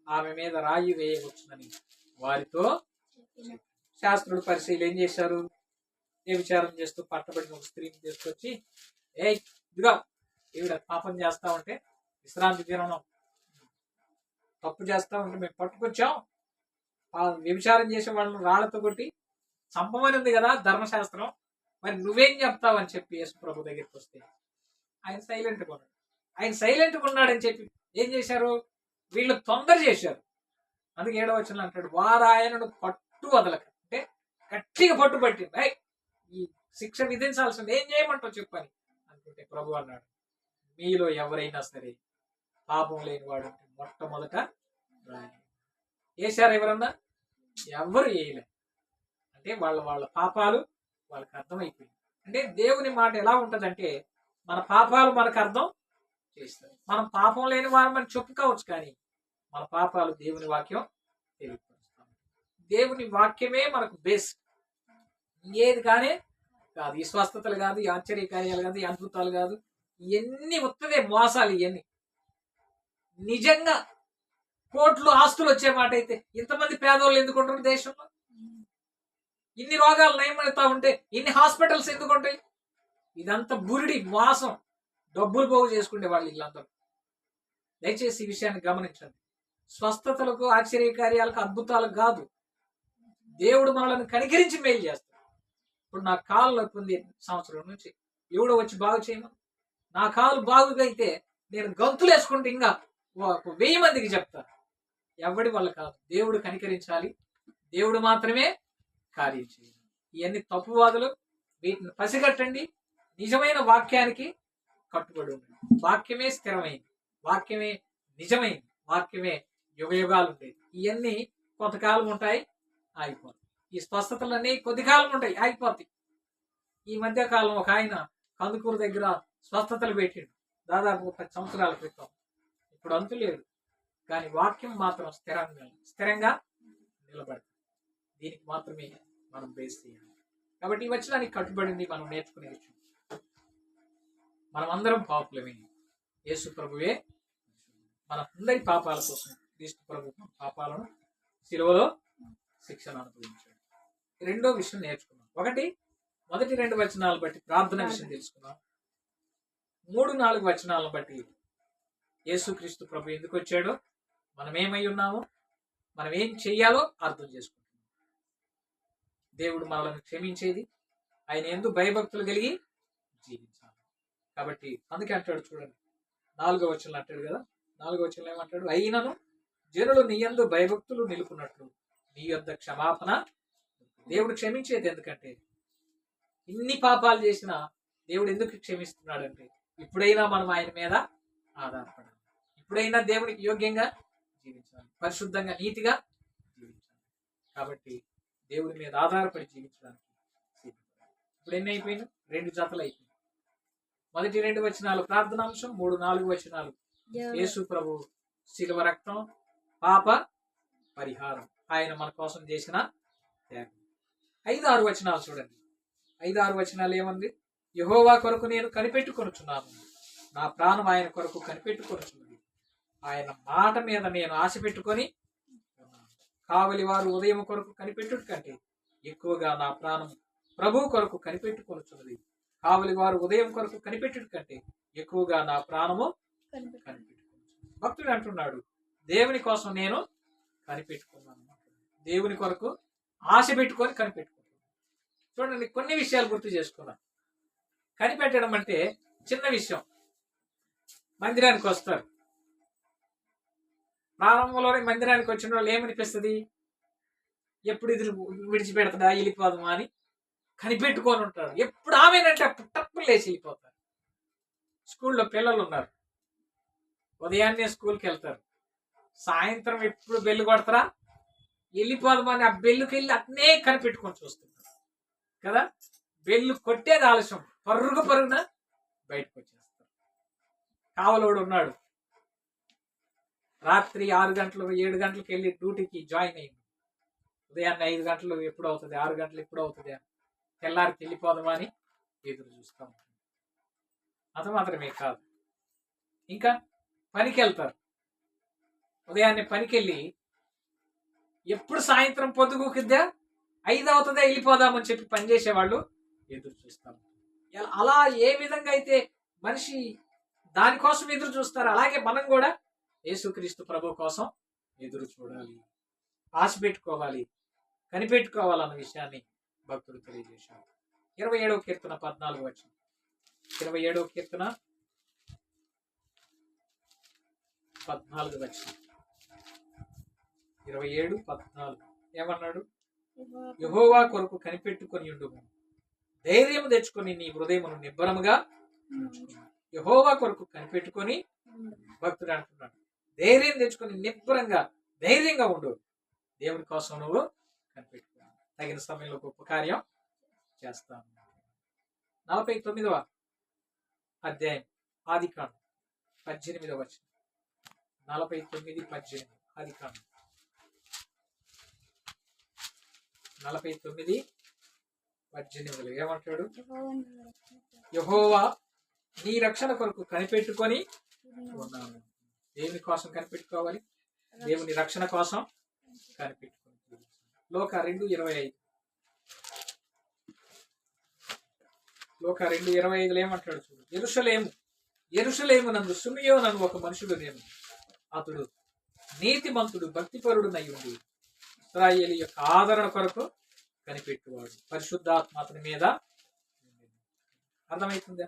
ఆమె మీద రాయి వేయవచ్చునని వారితో. శాస్త్రుడు పరిశీలి ఏం చేశారు? ఏ విచారం చేస్తూ పట్టబడిన ఒక స్త్రీని తీసుకొచ్చి, ఇదిగా ఈవిడ పాపం చేస్తా ఉంటే, విశ్రాంతి దినం తప్పు చేస్తా ఉంటే మేము పట్టుకొచ్చాం, వ్యభిచారం చేసే వాళ్ళని రాళ్లతో కొట్టి చంపమని ఉంది కదా ధర్మశాస్త్రం, మరి నువ్వేం చెప్తావు అని చెప్పి యేసు ప్రభు దగ్గరికి వస్తే ఆయన సైలెంట్గా ఉన్నాడు. ఆయన సైలెంట్గా ఉన్నాడని చెప్పి ఏం చేశారు? వీళ్ళు తొందర చేశారు. అందుకే 7వ వచనంలో అంటాడు, వారాయనను పట్టు వదలక, అంటే గట్టిగా పట్టుబట్టి ఈ శిక్ష విధించాల్సింది, ఏం చేయమంటావు చెప్పని అనుకుంటే ప్రభు అన్నాడు, మీలో ఎవరైనా సరే పాపం లేని వాడు అంటే మొట్టమొదట వేశారు. ఎవరన్నా? ఎవరు వేయలే. అంటే వాళ్ళ పాపాలు వాళ్ళకి అర్థమైపోయింది. అంటే దేవుని మాట ఎలా ఉంటదంటే, మన పాపాలు మనకు అర్థం చేస్తారు. మనం పాపం లేని వారు మనం చెప్పుకోవచ్చు, కానీ మన పాపాలు దేవుని వాక్యం తెలియపరుస్తాం. దేవుని వాక్యమే మనకు బేస్ట్. ఏది కానీ కాదు, ఈ స్వస్థతలు కాదు, ఈ ఆశ్చర్య కార్యాలు కాదు, ఈ అద్భుతాలు కాదు, ఇవన్నీ ఉత్తదే మోసాలు. ఇవన్నీ నిజంగా కోట్లు ఆస్తులు వచ్చే మాట అయితే ఇంతమంది పేదవాళ్ళు ఎందుకు ఉంటారు దేశంలో? ఇన్ని రోగాలు నయమవుతా ఉంటే ఇన్ని హాస్పిటల్స్ ఎందుకు ఉంటాయి? ఇదంతా బురిడి మోసం, డబ్బులు పోగు చేసుకునే వాళ్ళు వీళ్ళందరూ. దయచేసి ఈ విషయాన్ని గమనించండి. స్వస్థతలకు, ఆశ్చర్యకార్యాలకు, అద్భుతాలకు కాదు, దేవుడు మనల్ని కనికరించి మేలు చేస్తాడు. ఇప్పుడు నా కాలు నొప్పి ఉంది సంవత్సరం నుంచి, ఎవడో వచ్చి బాగు చేయమని. నా కాలు బాగుగా అయితే నేను గంతులు వేసుకుంటే ఇంకా 1000 మందికి చెప్తా. ఎవడి వల్ల కాదు, దేవుడు కనికరించాలి, దేవుడు మాత్రమే కార్యం చేయాలి. ఇవన్నీ తప్పువాదులు, వీటిని పసిగట్టండి. నిజమైన వాక్యానికి కట్టుబడి ఉండండి. వాక్యమే స్థిరమైంది, వాక్యమే నిజమైంది, వాక్యమే యుగయుగాలు ఉండేది. ఇవన్నీ కొంతకాలం ఉంటాయి, ఆగిపోతాయి. ఈ స్వస్థతలన్నీ కొద్ది కాలం ఉంటాయి, ఆగిపోతాయి. ఈ మధ్య కాలం ఒక ఆయన కందుకూరు దగ్గర స్వస్థతలు పెట్టిండు, దాదాపు 10 సంవత్సరాల క్రితం. ఇప్పుడు అంతు లేదు, కానీ వాక్యం మాత్రం స్థిరంగా నిలబడుతుంది. దీనికి మాత్రమే మనం బేస్ చేయాలి. కాబట్టి ఈ వచనానికి కట్టుబడింది మనం నేర్చుకునే విషయం. మనం అందరం పాపులమే, యేసు ప్రభువే మన అందరి పాపాల కోసం క్రీస్తు ప్రభు పాపాలను శిలువలో శిక్షను అనుభవించాడు. రెండో విషయం నేర్చుకున్నాం. ఒకటి, మొదటి 2 వచనాలు బట్టి ప్రార్థన విషయం తెలుసుకున్నాం. 3-4 వచనాలను బట్టి యేసుక్రీస్తు ప్రభు ఎందుకు వచ్చాడో, మనం ఏమై ఉన్నామో, మనం ఏం చెయ్యాలో అర్థం చేసుకుంటున్నాం. దేవుడు మనల్ని క్షమించేది, ఆయన యందు భయభక్తులు కలిగి జీవించాలి. కాబట్టి అందుకే అంటాడు చూడండి, 4వ వచనంలో అంటాడు కదా, 4వ వచనంలో ఏమంటాడు, అయినను జనులు నీ యందు భయభక్తులు నిలుపునట్లు నీ యొద్ద క్షమాపణ. దేవుడు క్షమించేది ఎందుకంటే, ఇన్ని పాపాలు చేసినా దేవుడు ఎందుకు క్షమిస్తున్నాడంటే, ఇప్పుడైనా మనం ఆయన మీద ఆధారపడాలి, ఇప్పుడైనా దేవునికి యోగ్యంగా జీవించాలి, పరిశుద్ధంగా నీతిగా జీవించాలి. కాబట్టి దేవుడి మీద ఆధారపడి జీవించడానికి ఇప్పుడు ఎన్ని అయిపోయినా 2 జతలు అయిపోయినాయి. మొదటి 2 వచనాలు ప్రార్థనాంశం, 3-4 వచనాలు యేసు ప్రభు శిలువ రక్తం, పాప పరిహారం, ఆయన మన కోసం చేసిన త్యాగం. 5-6 వచనాలు చూడండి. 5-6 వచనాలు ఏమంది, యెహోవా కొరకు నేను కనిపెట్టుకొనుచున్నాను, నా ప్రాణం ఆయన కొరకు కనిపెట్టుకొనుచున్నది, ఆయన మాట మీద నేను ఆశ పెట్టుకొని ఉన్నాను. కావలి వారు ఉదయం కొరకు కనిపెట్టుట కంటే ఎక్కువగా నా ప్రాణం ప్రభు కొరకు కనిపెట్టుకొనుచున్నది. కావలి వారు ఉదయం కొరకు కనిపెట్టుట కంటే ఎక్కువగా నా ప్రాణము కనిపెట్టుకొనుచున్నది. భక్తుడు అంటున్నాడు, దేవుని కోసం నేను కనిపెట్టుకున్నాను, దేవుని కొరకు ఆశ పెట్టుకొని కనిపెట్టుకున్నాను. చూడండి, కొన్ని విషయాలు గుర్తు చేసుకున్నాను. కనిపెట్టడం అంటే చిన్న విషయం. మందిరానికి వస్తారు, ప్రారంభంలోనే మందిరానికి వచ్చిన వాళ్ళు ఏమనిపిస్తుంది, ఎప్పుడు ఇది విడిచిపెడతాడా, వెళ్ళిపోదామా అని కనిపెట్టుకొని ఉంటారు. ఎప్పుడు ఆమెనంటే అప్పుడు టప్పులు లేచి వెళ్ళిపోతారు. స్కూల్లో పిల్లలు ఉన్నారు, ఉదయాన్నే స్కూల్కి వెళ్తారు, సాయంత్రం ఎప్పుడు బెల్లు కొడతారా, వెళ్ళిపోదామని ఆ బెల్లుకి వెళ్ళి అట్నే కనిపెట్టుకొని చూస్తుంటారు కదా. బెల్లు కొట్టేది ఆలస్యం, పరుగున బయటకు వచ్చేస్తారు. కావలోడు ఉన్నాడు, రాత్రి 6 గంటలు 7 గంటలకు వెళ్ళి డ్యూటీకి జాయిన్ అయింది. ఉదయాన్నే 5 గంటలు ఎప్పుడు అవుతుంది, 6 గంటలు ఎప్పుడు అవుతుంది అని తెల్లారికి వెళ్ళిపోదామని ఎదురు చూస్తాం. అది మాత్రమే కాదు, ఇంకా పనికి వెళ్తారు. ఉదయాన్నే పనికి వెళ్ళి ఎప్పుడు సాయంత్రం పొద్దుగుకిద్దా 5 అవుతుందా వెళ్ళిపోదామని చెప్పి పనిచేసేవాళ్ళు ఎదురు చూస్తాం. అలా ఏ విధంగా అయితే మనిషి దానికోసం ఎదురు చూస్తారు, అలాగే మనం కూడా యేసుక్రీస్తు ప్రభు కోసం ఎదురు చూడాలి, ఆశ పెట్టుకోవాలి, కనిపెట్టుకోవాలన్న విషయాన్ని భక్తుడు తెలియజేశారు. 27వ కీర్తన 14వ వచనం. 27వ కీర్తన 14వ వచనం. 27:14 ఏమన్నాడు, యెహోవా కొరకు కనిపెట్టుకొని ఉండుము, ధైర్యం తెచ్చుకొని నీ హృదయమును నిబ్బరముగా ఉంచుము. యెహోవా కొరకు కనిపెట్టుకొని, భక్తుడు అంటున్నాడు, ధైర్యం తెచ్చుకొని నిబ్బరంగా ధైర్యంగా ఉండు, దేవుని కోసం నువ్వు కనిపెట్టుకో, తగిన సమయంలో గొప్ప కార్యం చేస్తాను. 49వ అధ్యాయం ఆదికాండం 18వ వచనం. 49:18 ఆదికాండం 49:18 ఏమంటాడు, యెహోవా నీ రక్షణ కొరకు కనిపెట్టుకొని ఉన్నాను. దేవుని కోసం కనిపెట్టుకోవాలి, దేవుని రక్షణ కోసం కనిపెట్టుకోవాలి. లోక 2:25 లోక 2:25 ఏమంటాడు చూడు, యెరూషలేము నందు సిమియోను ఒక మనుషుడు నేను, అతడు నీతిమంతుడు భక్తిపరుడునై ఉండి ఇశ్రాయేలు యొక్క ఆదరణ కొరకు కనిపెట్టువాడు, పరిశుద్ధాత్మ అతని మీద. అర్థమవుతుందా?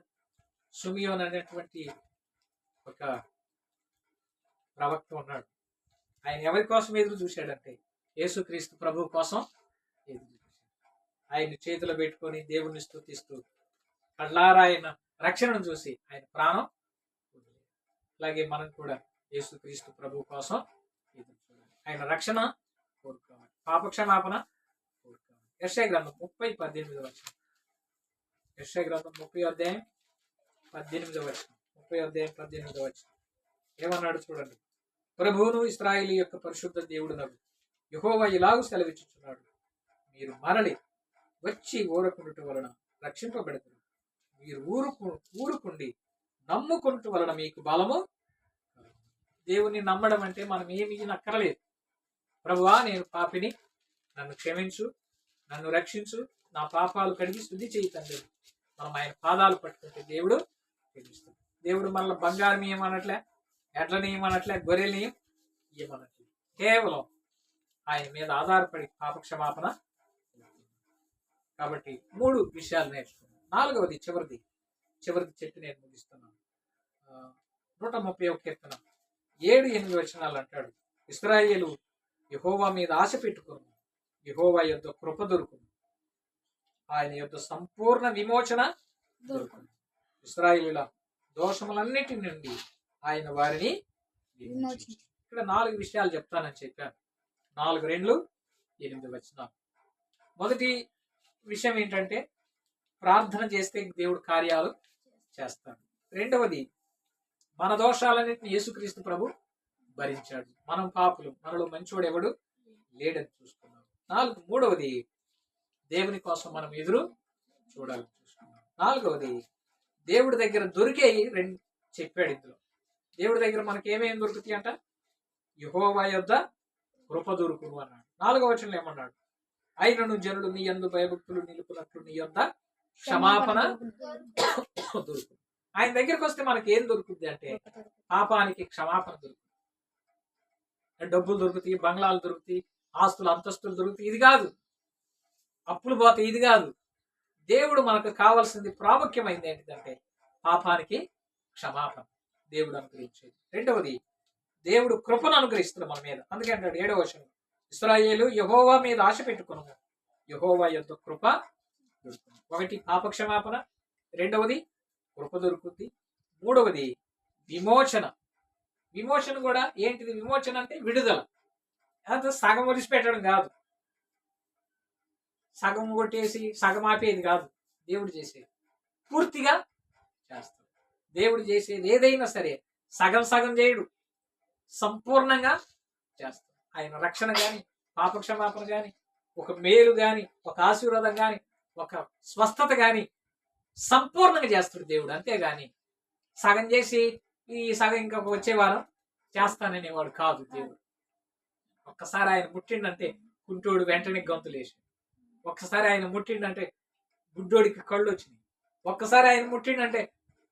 సిమియోను అనేటువంటి ఒక ప్రవక్త ఉన్నాడు. ఆయన ఎవరి కోసం ఎదురు చూశాడంటే యేసుక్రీస్తు ప్రభు కోసం ఎదురు చూశాడు. ఆయన్ని చేతిలో పెట్టుకొని దేవుణ్ణి స్తుతిస్తూ కళ్ళారా ఆయన రక్షణను చూసి ఆయన ప్రాణం. అలాగే మనం కూడా యేసుక్రీస్తు ప్రభు కోసం ఎదురు చూడాలి, ఆయన రక్షణ కోరుకోవాలి, పాపక్షమాపణ కోరుకోవాలి. యెషయా గ్రంథం 30:18 వచనం. యెషయా గ్రంథం 30:18 వచనం. 30:18 వచనం ఏమన్నాడు చూడండి, ప్రభువును ఇశ్రాయేలు యొక్క పరిశుద్ధ దేవుడు నగు యెహోవా ఇలాగు సెలవిచ్చుచున్నాడు, మీరు మరలి వచ్చి ఊరకుండుట వలన రక్షింపబడతారు, మీరు ఊరుకుండి నమ్ముకుంటు వలన మీకు బలము. దేవుని నమ్మడం అంటే మనం ఏమీ నక్కరలేదు. ప్రభువా నేను పాపిని, నన్ను క్షమించు, నన్ను రక్షించు, నా పాపాలు కడిగి శుద్ధి చేయి తండ్రి. మనం ఆయన పాదాలు పట్టుకుంటే దేవుడు క్షమిస్తాడు. దేవుడు మనల్ని బంగారం ఏమనట్లే, ఎడ్లని ఏమనట్లే, గొర్రెల్ని ఏమనట్లే. కేవలం ఆయన మీద ఆధారపడి పాపక్షమాపణ. కాబట్టి 3 విషయాలు నేర్చుకున్నాం. 4వది చివరిది చెప్పి నేను ముగిస్తున్నాను. 131 కీర్తన 7-8 వచనాలు అంటాడు, ఇశ్రాయేలు యెహోవా మీద ఆశ పెట్టుకును, యెహోవా యొద్ద కృప దొరుకును, ఆయన యొద్ద సంపూర్ణ విమోచన దొరుకును. ఇశ్రాయేలుల దోషములన్నిటి నుండి ఆయన వారిని విమోచించు. ఇక్కడ 4 విషయాలు చెప్తానని చెప్పాను. 4-8 వచనాలు. మొదటి విషయం ఏంటంటే ప్రార్థన చేస్తే దేవుడు కార్యాలు చేస్తాడు. రెండవది, మన దోషాలన్నింటినీ యేసుక్రీస్తు ప్రభు భరించాడు. మనం పాపులు, మనలో మంచివాడు ఎవడు లేడని చూసుకున్నాం. మూడవది, దేవుని కోసం మనం ఎదురు చూడాలని చూసుకున్నాం. 4వది, దేవుడి దగ్గర దొరికే 2 చెప్పాడు ఇందులో. దేవుడి దగ్గర మనకి ఏమేమి దొరుకుతాయి అంట? యెహోవా యొద్ద కృప దొరుకును అన్నాడు. 4వ వచనంలో ఏమన్నాడు? అయినను జనులు నీ యందు భయభక్తులు నిలుపునట్లు నీ యొద్ద క్షమాపణ దొరుకును. ఆయన దగ్గరికి వస్తే మనకి ఏం దొరుకుతుంది అంటే పాపానికి క్షమాపణ దొరుకుతుంది. డబ్బులు దొరుకుతాయి, బంగ్లాలు దొరుకుతాయి, ఆస్తులు అంతస్తులు దొరుకుతాయి. ఇది కాదు. అప్పులు పోతాయి. ఇది కాదు. దేవుడు మనకు కావాల్సింది, ప్రాముఖ్యమైనది ఏంటిదంటే పాపానికి క్షమాపణ దేవుడు అనుగ్రహించేది. రెండవది, దేవుడు కృపను అనుగ్రహిస్తున్నాడు మన మీద. అందుకే అంటాడు 7వ వచనం, ఇశ్రాయేలు యెహోవా మీద ఆశ పెట్టుకును, యెహోవా యొద్ద కృప దొరుకుతుంది. ఒకటి పాపక్షమాపణ, రెండవది కృప దొరుకుతుంది, మూడవది విమోచన. విమోచన కూడా ఏంటిది? విమోచన అంటే విడుదల. అంత సగం వదిలిపెట్టడం కాదు, సగం కొట్టేసి సగం ఆపేది కాదు. దేవుడు చేసేది పూర్తిగా చేస్తాడు. దేవుడు చేసేది ఏదైనా సరే సగం సగం చేయడు, సంపూర్ణంగా చేస్తాడు. ఆయన రక్షణ కానీ, పాపక్షమాపణ కానీ, ఒక మేలు కానీ, ఒక ఆశీర్వాదం కానీ, ఒక స్వస్థత కానీ సంపూర్ణంగా చేస్తాడు దేవుడు. అంతేగాని సగం చేసి ఈ సగం ఇంకా వచ్చే వారం చేస్తాననేవాడు కాదు దేవుడు. ఒక్కసారి ఆయన ముట్టిండంటే కుంటోడు వెంటనే గంతులేసి, ఒక్కసారి ఆయన ముట్టిండంటే గుడ్డోడికి కళ్ళు వచ్చినాయి, ఒక్కసారి ఆయన ముట్టిండంటే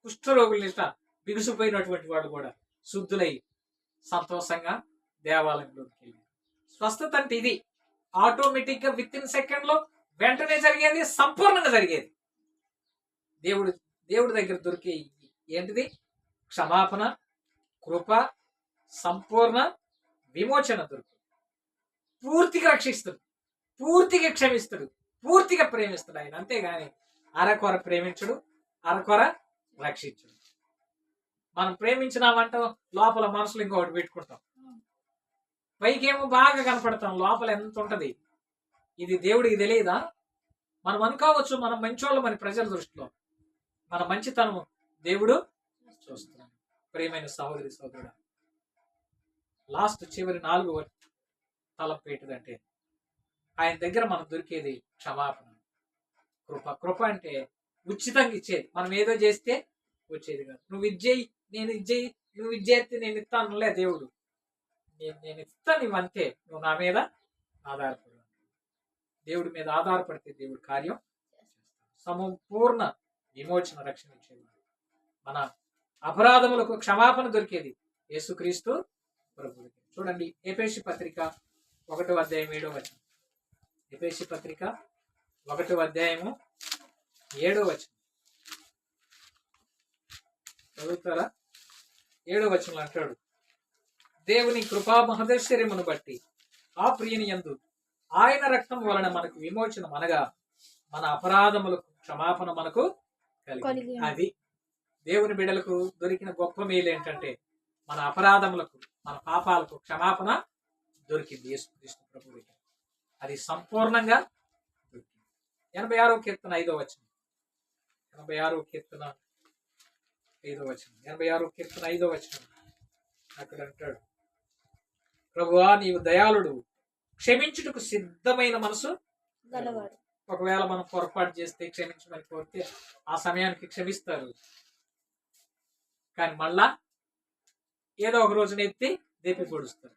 కుష్ఠరోగులు ఇష్ట బిగుసిపోయినటువంటి వాడు కూడా శుద్ధులై సంతోషంగా దేవాలయంలోకి వెళ్ళి. స్వస్థత అంటే ఇది ఆటోమేటిక్ గా విత్-ఇన్ సెకండ్ లో వెంటనే జరిగేది, సంపూర్ణంగా జరిగేది. దేవుడి దగ్గర దొరికే ఏంటిది? క్షమాపణ, కృప, సంపూర్ణ విమోచన దొరుకుతుంది. పూర్తిగా రక్షిస్తాడు, పూర్తిగా క్షమిస్తాడు, పూర్తిగా ప్రేమిస్తాడు ఆయన. అంతేగాని అరకొర ప్రేమించడు, అరకొర రక్షించడు. మనం ప్రేమించినామంటే లోపల మనసులో ఇంకొకటి పెట్టుకుంటాం, పైకేమో బాగా కనపడతాం, లోపల ఎంత ఉంటది ఇది దేవుడికి తెలియదా? మనం అనుకోవచ్చు మనం మంచోళ్ళు, మన ప్రజల దృష్టిలో మన మంచితనం దేవుడు చూస్తున్నాడు. ప్రియమైన సహోదరి సహోదరుడా, లాస్ట్ చివరి 4వ తలంపు ఏంటిదంటే ఆయన దగ్గర మనం దొరికేది క్షమాపణ, కృప. కృప అంటే ఉచితంగా ఇచ్చేది. మనం ఏదో చేస్తే వచ్చేది కాదు. నువ్వు ఇచ్చేయి, నేను ఇచ్చేయి, నువ్వు ఇచ్చేస్తే నేను ఇస్తానులే దేవుడు, నేను ఇస్తాను, నువ్వు అంతే, నువ్వు నా మీద ఆధారపడు. దేవుడి మీద ఆధారపడితే దేవుడు కార్యం సంపూర్ణ విమోచన, రక్షణ ఇచ్చేది. మన అపరాధములకు క్షమాపణ దొరికేది యేసుక్రీస్తు ప్రభువు. చూడండి, ఎఫెసీ పత్రిక 1వ అధ్యాయం 7వ వచనం. ఎఫెసీ పత్రిక 1వ అధ్యాయము 7వ వచనం చదువుతారా? 7వ వచనంలో అంటాడు, దేవుని కృపా మహదైశ్వర్యమును బట్టి ఆ ప్రియని యందు ఆయన రక్తం వలన మనకు విమోచన, అనగా మన అపరాధములకు క్షమాపణ మనకు కలిగి. అది దేవుని బిడ్డలకు దొరికిన గొప్ప మేలు ఏంటంటే మన అపరాధములకు, మన పాపాలకు క్షమాపణ దొరికింది యేసుక్రీస్తు ప్రభువుకి. అది సంపూర్ణంగా దొరికింది. 86వ కీర్తన 5వ వచనం. 86వ కీర్తన 5వ వచనం. 86వ కీర్తన 5వ వచనం అక్కడ అంటాడు, ప్రభువా నీవు దయాళుడు, క్షమించుటకు సిద్ధమైన మనసు గలవాడు. ఒకవేళ మనం పొరపాటు చేస్తే క్షమించమని కోరితే ఆ సమయానికి క్షమిస్తారు, కానీ మళ్ళా ఏదో ఒక రోజున ఎత్తి దేపి పొడుస్తారు.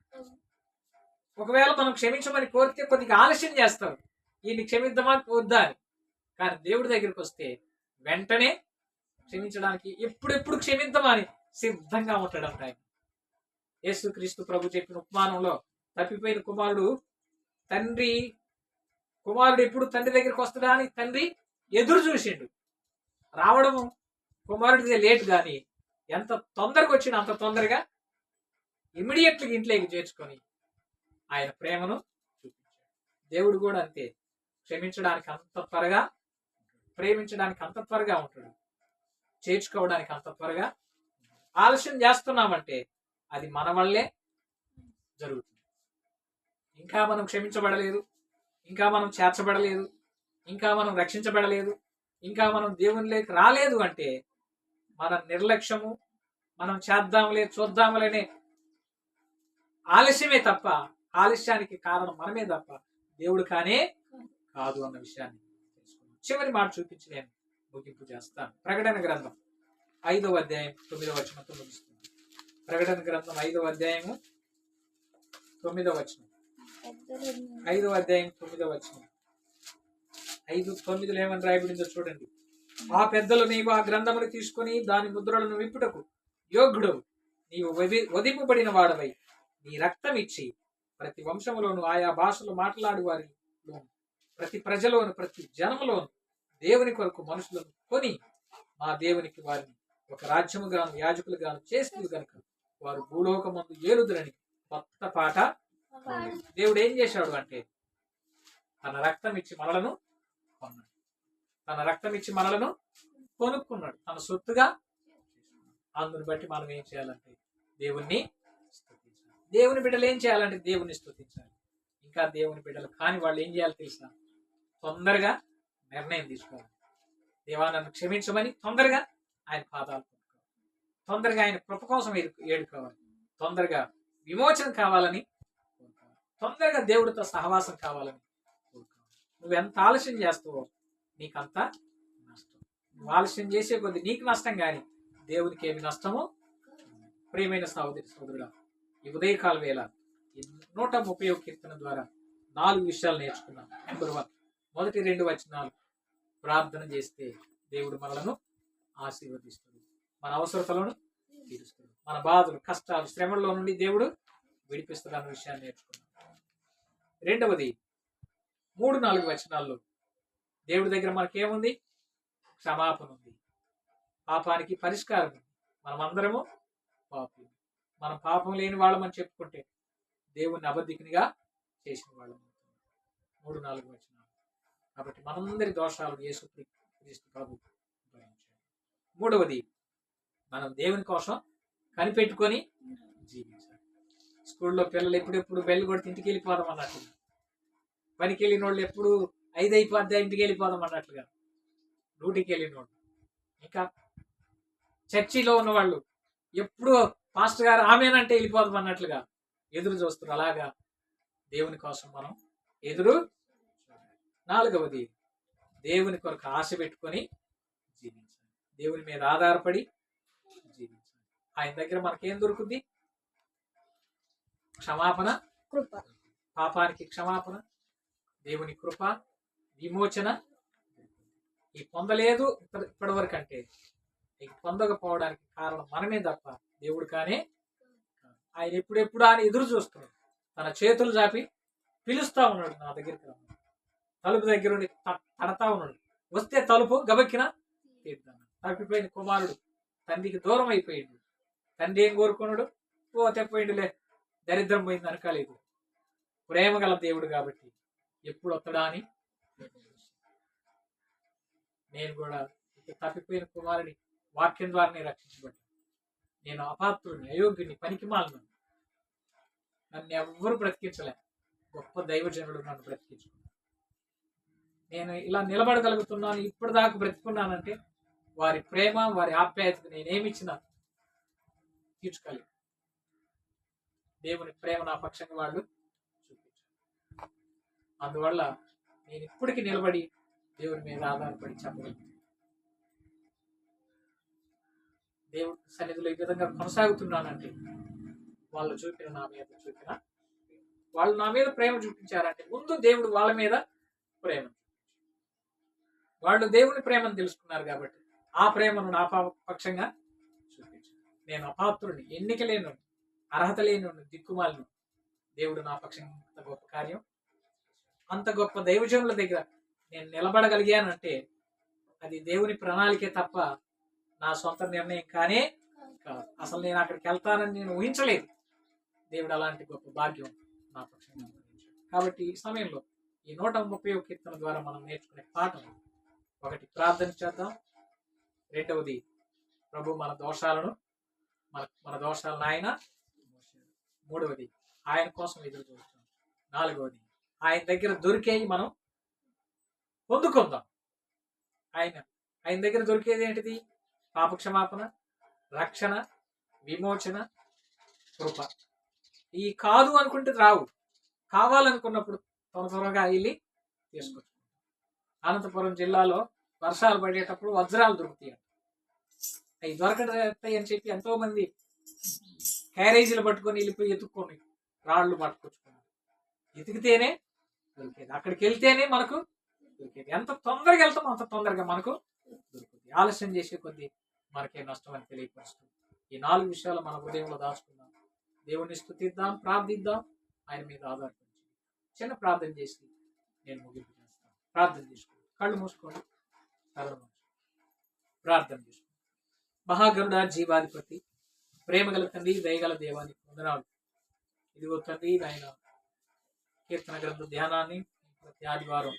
ఒకవేళ మనం క్షమించమని కోరితే కొద్దిగా ఆలస్యం చేస్తారు, ఈయన్ని క్షమిద్దామా వద్దా అని. కానీ దేవుడి దగ్గరికి వస్తే వెంటనే క్షమించడానికి ఎప్పుడెప్పుడు క్షమిద్దామని సిద్ధంగా ఉంటాడంట ఆయన. యేసుక్రీస్తు ప్రభు చెప్పిన ఉపమానంలో తప్పిపోయిన కుమారుడు ఎప్పుడు తండ్రి దగ్గరికి వస్తాడా అని తండ్రి ఎదురు చూసిండు. రావడము కుమారుడిదే లేట్, కానీ ఎంత తొందరగా వచ్చినా అంత తొందరగా ఇమీడియట్గా ఇంట్లోకి చేర్చుకొని ఆయన ప్రేమను చూపించాడు. దేవుడు కూడా అంతే, క్షమించడానికి అంత త్వరగా, ప్రేమించడానికి అంత త్వరగా ఉంటాడు, చేర్చుకోవడానికి అంత త్వరగా. ఆలస్యం చేస్తున్నామంటే అది మన వల్లే జరుగుతుంది. ఇంకా మనం క్షమించబడలేదు, ఇంకా మనం చేర్చబడలేదు, ఇంకా మనం రక్షించబడలేదు, ఇంకా మనం దేవునిలోకి రాలేదు అంటే మన నిర్లక్ష్యము, మనం చేద్దాంలే చూద్దాంలేనే ఆలస్యమే తప్ప, ఆలస్యానికి కారణం మనమే తప్ప దేవుడు కానే కాదు అన్న విషయాన్ని తెలుసుకున్నాం. చివరి మాట చూపించి నేను ముగింపు చేస్తాను. ప్రకటన గ్రంథం 5వ అధ్యాయం 9వ వచనంతో ముగిస్తుంది. ప్రకటన గ్రంథం 5వ అధ్యాయము 9వ వచనం. 5వ అధ్యాయం 9వ వచనం. 5:9 ఏమని రాయబడిందో చూడండి. ఆ పెద్దలు, నీవు ఆ గ్రంథమును తీసుకొని దాని ముద్రలను విప్పుటకు యోగ్యుడవు, నీవు వధింపబడిన వాడవై నీ రక్తం ఇచ్చి ప్రతి వంశములోను, ఆయా భాషలు మాట్లాడు వారిలోను, ప్రతి ప్రజలోను, ప్రతి జనములోను దేవుని కొరకు మనుషులను కొని మా దేవునికి వారిని ఒక రాజ్యముగాను యాజకులుగాను చేస్తుంది కనుక వారు భూలోకమందు ఏలుదురని కొత్త పాట. దేవుడు ఏం చేశాడు అంటే తన రక్తం ఇచ్చి మనలను కొన్నాడు, తన రక్తం ఇచ్చి మనలను కొనుక్కున్నాడు, తన సొత్తుగా. అందుని బట్టి మనం ఏం చేయాలంటే దేవుణ్ణి స్తుతించాలి. దేవుని బిడ్డలు ఏం చేయాలంటే దేవుణ్ణి స్తుతించాలి. ఇంకా దేవుని బిడ్డలు కాని వాళ్ళు ఏం చేయాలి తెలుసా? తొందరగా నిర్ణయం తీసుకోవాలి. దేవా నన్ను క్షమించమని తొందరగా ఆయన పాదాలు పట్టుకోవాలి, తొందరగా ఆయన కృప కోసం ఏడుకోవాలి, తొందరగా విమోచన కావాలని కోరుకోవాలి, తొందరగా దేవుడితో సహవాసం కావాలని కోరుకోవాలి. నువ్వు ఎంత ఆలస్యం చేస్తావో నీకంత నష్టం. నువ్వు ఆలస్యం చేసే కొద్ది నీకు నష్టం, కానీ దేవునికి ఏమి నష్టమో. ప్రియమైన సోదరుడా, ఈ ఉదయకాల వేళ ఈ 130వ కీర్తన ద్వారా 4 విషయాలు నేర్చుకున్నాం. నెంబర్ 1, మొదటి 2 వచనాలు ప్రార్థన చేస్తే దేవుడు మనలను ఆశీర్వదిస్తాడు, మన అవసరతలను తీరుస్తాడు, మన బాధలు, కష్టాలు, శ్రమల్లో నుండి దేవుడు విడిపిస్తాడు అన్న విషయాన్ని నేర్చుకున్నాం. రెండవది, 3-4 వచనాల్లో దేవుడి దగ్గర మనకేముంది? క్షమాపణ ఉంది, పాపానికి పరిష్కారం ఉంది. మనమందరము పాపులు, మనం పాపం లేని వాళ్ళమని చెప్పుకుంటే దేవుణ్ణి అబద్ధికునిగా చేసిన వాళ్ళం. 3-4 వచనాలు. కాబట్టి మనందరి దోషాలు యేసుక్రీస్తు ప్రభు భరించాడు. మూడవది, మనం దేవుని కోసం కనిపెట్టుకొని జీవించాలి. స్కూల్లో పిల్లలు ఎప్పుడెప్పుడు బెల్లు కొడితే ఇంటికి వెళ్ళిపోదాం అన్నట్లుగా, పనికి వెళ్ళిన వాళ్ళు ఎప్పుడు 5 అయిపోద్దా ఇంటికి వెళ్ళిపోదాం అన్నట్లుగా, డ్యూటీకి వెళ్ళిన వాళ్ళు, ఇంకా చర్చిలో ఉన్న వాళ్ళు ఎప్పుడు పాస్టర్ గారు ఆమెనంటే వెళ్ళిపోదాం అన్నట్లుగా ఎదురు చూస్తారు. అలాగా దేవుని కోసం మనం ఎదురు. 4వది, దేవుని కొరకు ఆశ పెట్టుకొని జీవించాలి, దేవుని మీద ఆధారపడి జీవించాలి. ఆయన దగ్గర మనకేం దొరుకుతుంది? క్షమాపణ, కృప, పాపానికి క్షమాపణ, దేవుని కృప, విమోచన. ఈ పొందలేదు ఇప్పటి వరకు అంటే ఈ పొందకపోవడానికి కారణం మనమే తప్ప దేవుడు కానే. ఆయన ఎప్పుడెప్పుడు ఆయన ఎదురు చూస్తున్నాడు, తన చేతులు చాపి పిలుస్తా ఉన్నాడు, నా దగ్గరికి రా. తలుపు దగ్గర ఉండి తడతా ఉన్నాడు, వస్తే తలుపు గబక్కిన తీద్దాం. తప్పిపోయిన కుమారుడు తండ్రికి దూరం అయిపోయిండు. తండ్రి ఏం కోరుకున్నాడు? ఓ తెప్పోయిండులే, దరిద్రం పోయింది అనకాలేదు. ప్రేమ గల దేవుడు కాబట్టి ఎప్పుడు వస్తాడా అని. నేను కూడా తప్పిపోయిన కుమారుని వాక్యం ద్వారానే రక్షించబడ్డాను. నేను అపాత్రుని, అయోగ్యుని, పనికిమాలను, నన్ను ఎవ్వరూ బ్రతికించలే. గొప్ప దైవజనుడు నన్ను బ్రతికించుకున్నాను. నేను ఇలా నిలబడగలుగుతున్నాను, ఇప్పటిదాకా బ్రతికున్నానంటే వారి ప్రేమ, వారి ఆప్యాయతకు నేనేమిచ్చినా తీర్చుకోలేదు. దేవుని ప్రేమ నా పక్షంగా వాళ్ళు చూపించారు. అందువల్ల నేను ఇప్పటికీ నిలబడి దేవుని మీద ఆధారపడి చెప్పగలను. దేవుడి సన్నిధిలో ఈ విధంగా కొనసాగుతున్నానంటే వాళ్ళు నా మీద ప్రేమ చూపించారంటే ముందు దేవుడు వాళ్ళ మీద ప్రేమ. వాళ్ళు దేవుని ప్రేమను తెలుసుకున్నారు కాబట్టి ఆ ప్రేమను నా పక్షంగా చూపించారు. నేను అపాత్రుడిని, ఎన్నిక లేను, అర్హత లేను, దిక్కుమాలను. దేవుడు నా పక్షంగా అంత గొప్ప కార్యం, అంత గొప్ప దైవజనుల దగ్గర నేను నిలబడగలిగానంటే అది దేవుని ప్రణాళికే తప్ప నా సొంత నిర్ణయం కానే కాదు. అసలు నేను అక్కడికి వెళ్తానని నేను ఊహించలేదు. దేవుడు అలాంటి గొప్ప భాగ్యం నా పక్షంగా అనుగ్రహించాడు. కాబట్టి ఈ సమయంలో ఈ 131 కీర్తన ద్వారా మనం నేర్చుకునే పాఠం, ఒకటి ప్రార్థన చేద్దాం, రెండవది ప్రభు మన దోషాలను మన దోషాలను ఆయన, మూడవది ఆయన కోసం ఎదురు చూస్తాం, నాలుగవది ఆయన దగ్గర దొరికేవి మనం పొందుకుందాం. ఆయన దగ్గర దొరికేది ఏంటిది? పాపక్షమాపణ, రక్షణ, విమోచన, కృప. ఈ కాదు అనుకుంటే రావు, కావాలనుకున్నప్పుడు త్వరగా వెళ్ళి తీసుకొచ్చు. అనంతపురం జిల్లాలో వర్షాలు పడేటప్పుడు వజ్రాలు దొరుకుతాయి. అవి దొరకతాయి అని చెప్పి ఎంతో మంది క్యారేజీలు పట్టుకొని వెళ్ళిపోయి ఎత్తుక్కొని రాళ్ళు పట్టుకొచ్చుకున్నారు. ఎతికితేనే దొరికేది, అక్కడికి వెళ్తేనే మనకు దొరికేది. ఎంత తొందరగా వెళ్తామో అంత తొందరగా మనకు దొరుకుతుంది. ఆలస్యం చేసే కొద్దీ మనకే నష్టం అని తెలియపరుస్తుంది. ఈ 4 విషయాలు మన హృదయంలో దాచుకుందాం. దేవుణ్ణి స్తుతిద్దాం, ప్రార్థిద్దాం, ఆయన మీద ఆధారపడి చిన్న ప్రార్థన చేసి నేను ముగింపు చేస్తాను. ప్రార్థన చేసుకోండి, కళ్ళు మూసుకోండి, ప్రార్థన చేసుకోండి. మహాగరుడ, జీవాధిపతి, ప్రేమగల తండ్రి, దయగల దేవానికి వందనాలు. ఇదిగో తండ్రి, ఆయన కీర్తన గ్రంథ ధ్యానాన్ని ప్రతి ఆదివారం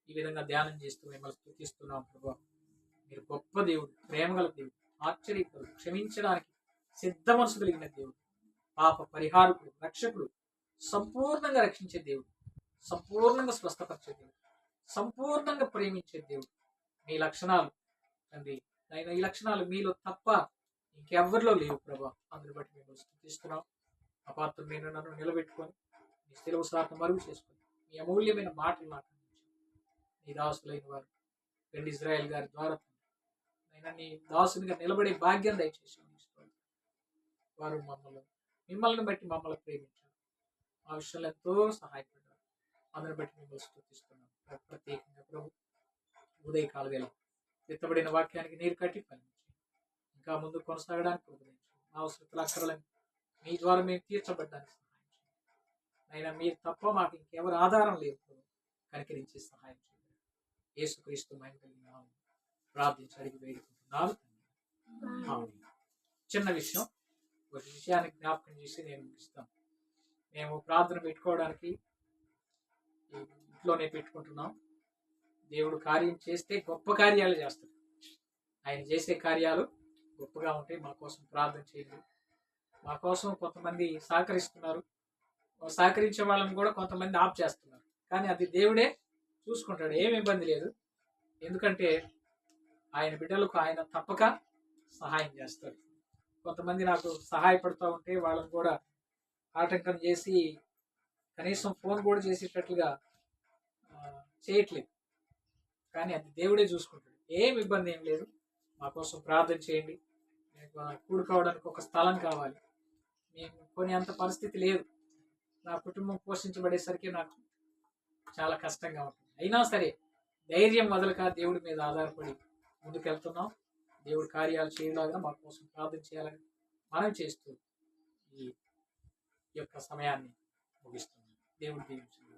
ఈ విధంగా ధ్యానం చేస్తూ మిమ్మల్ని స్తుతిస్తున్నాం. ప్రభావ, మీరు గొప్ప దేవుడు, ప్రేమగల దేవుడు, ఆశ్చర్యపడు, క్షమించడానికి సిద్ధ మనసు కలిగిన దేవుడు, పాప పరిహారకుడు, రక్షకుడు, సంపూర్ణంగా రక్షించే దేవుడు, సంపూర్ణంగా స్వస్థపరిచే దేవుడు, సంపూర్ణంగా ప్రేమించే దేవుడు. మీ లక్షణాలు తండ్రి, ఆయన ఈ లక్షణాలు మీలో తప్ప ఇంకెవ్వరిలో లేవు ప్రభా. అందుని బట్టి మిమ్మల్ని స్తుతిస్తున్నాం. అపాత్రం నేను నన్ను నిలబెట్టుకొని మీ సెలవు శాతం మరుగు చేసుకొని మీ అమూల్యమైన మాటలు నాకు నీ దాసులైన వారు రెండు ఇజ్రాయెల్ గారి ద్వారా అయినా నీ దాసునిగా నిలబడే భాగ్యం దయచేసి వారు మిమ్మల్ని బట్టి మమ్మల్ని ప్రేమించారు, ఆ విషయంలో ఎంతో సహాయపడ్డారు. అందుని బట్టి మిమ్మల్ని స్తుతిస్తున్నాం. ప్రత్యేకంగా ప్రభు, ఉదయకాల వేళ ఎత్తబడిన వాక్యానికి నీరు కట్టి ఫలించి ఇంకా ముందు కొనసాగడానికి ఉపదేశించండి. మా అవసరతలు అక్కర్లని మీ ద్వారా మేము తీర్చబడ్డానికి సహాయం చేయండి. అయినా మీరు తప్ప మాకు ఇంకెవరు ఆధారం లేదు, కనికరించి సహాయం చేయండి. యేసుక్రీస్తు మహిమ కలిగిన నామమున ప్రార్థించి అడిగి వేడుకుంటున్నాను. చిన్న విషయం, ఒక విషయాన్ని జ్ఞాపకం చేసి నేను ముగిస్తాను. మేము ప్రార్థన పెట్టుకోవడానికి ఇంట్లోనే పెట్టుకుంటున్నాం. దేవుడు కార్యం చేస్తే గొప్ప కార్యాలు చేస్తాడు. ఆయన చేసే కార్యాలు గొప్పగా ఉంటాయి. మా కోసం ప్రార్థన చేయండి. మా కోసం కొంతమంది సహకరిస్తున్నారు, సహకరించే వాళ్ళని కూడా కొంతమంది ఆప్ చేస్తున్నారు. కానీ అది దేవుడే చూసుకుంటాడు, ఏమి ఇబ్బంది లేదు. ఎందుకంటే ఆయన బిడ్డలకు ఆయన తప్పక సహాయం చేస్తాడు. కొంతమంది నాకు సహాయపడుతూ ఉంటే వాళ్ళని కూడా ఆటంకం చేసి కనీసం ఫోన్ కూడా చేసేటట్లుగా చేయట్లేదు. కానీ అది దేవుడే చూసుకుంటాడు, ఏం ఇబ్బంది ఏం లేదు. మా కోసం ప్రార్థన చేయండి. కూడుకోవడానికి ఒక స్థలం కావాలి. మేము కొనేంత పరిస్థితి లేదు. నా కుటుంబం పోషించబడేసరికి నాకు చాలా కష్టంగా ఉంటుంది. అయినా సరే ధైర్యం వదలక దేవుడి మీద ఆధారపడి ముందుకెళ్తున్నాం. దేవుడి కార్యాలు చేయలాగా మా కోసం ప్రార్థన చేయాలని మనం చేస్తూ ఈ యొక్క సమయాన్ని ముగిస్తున్నాం. దేవుడి దీవించండి.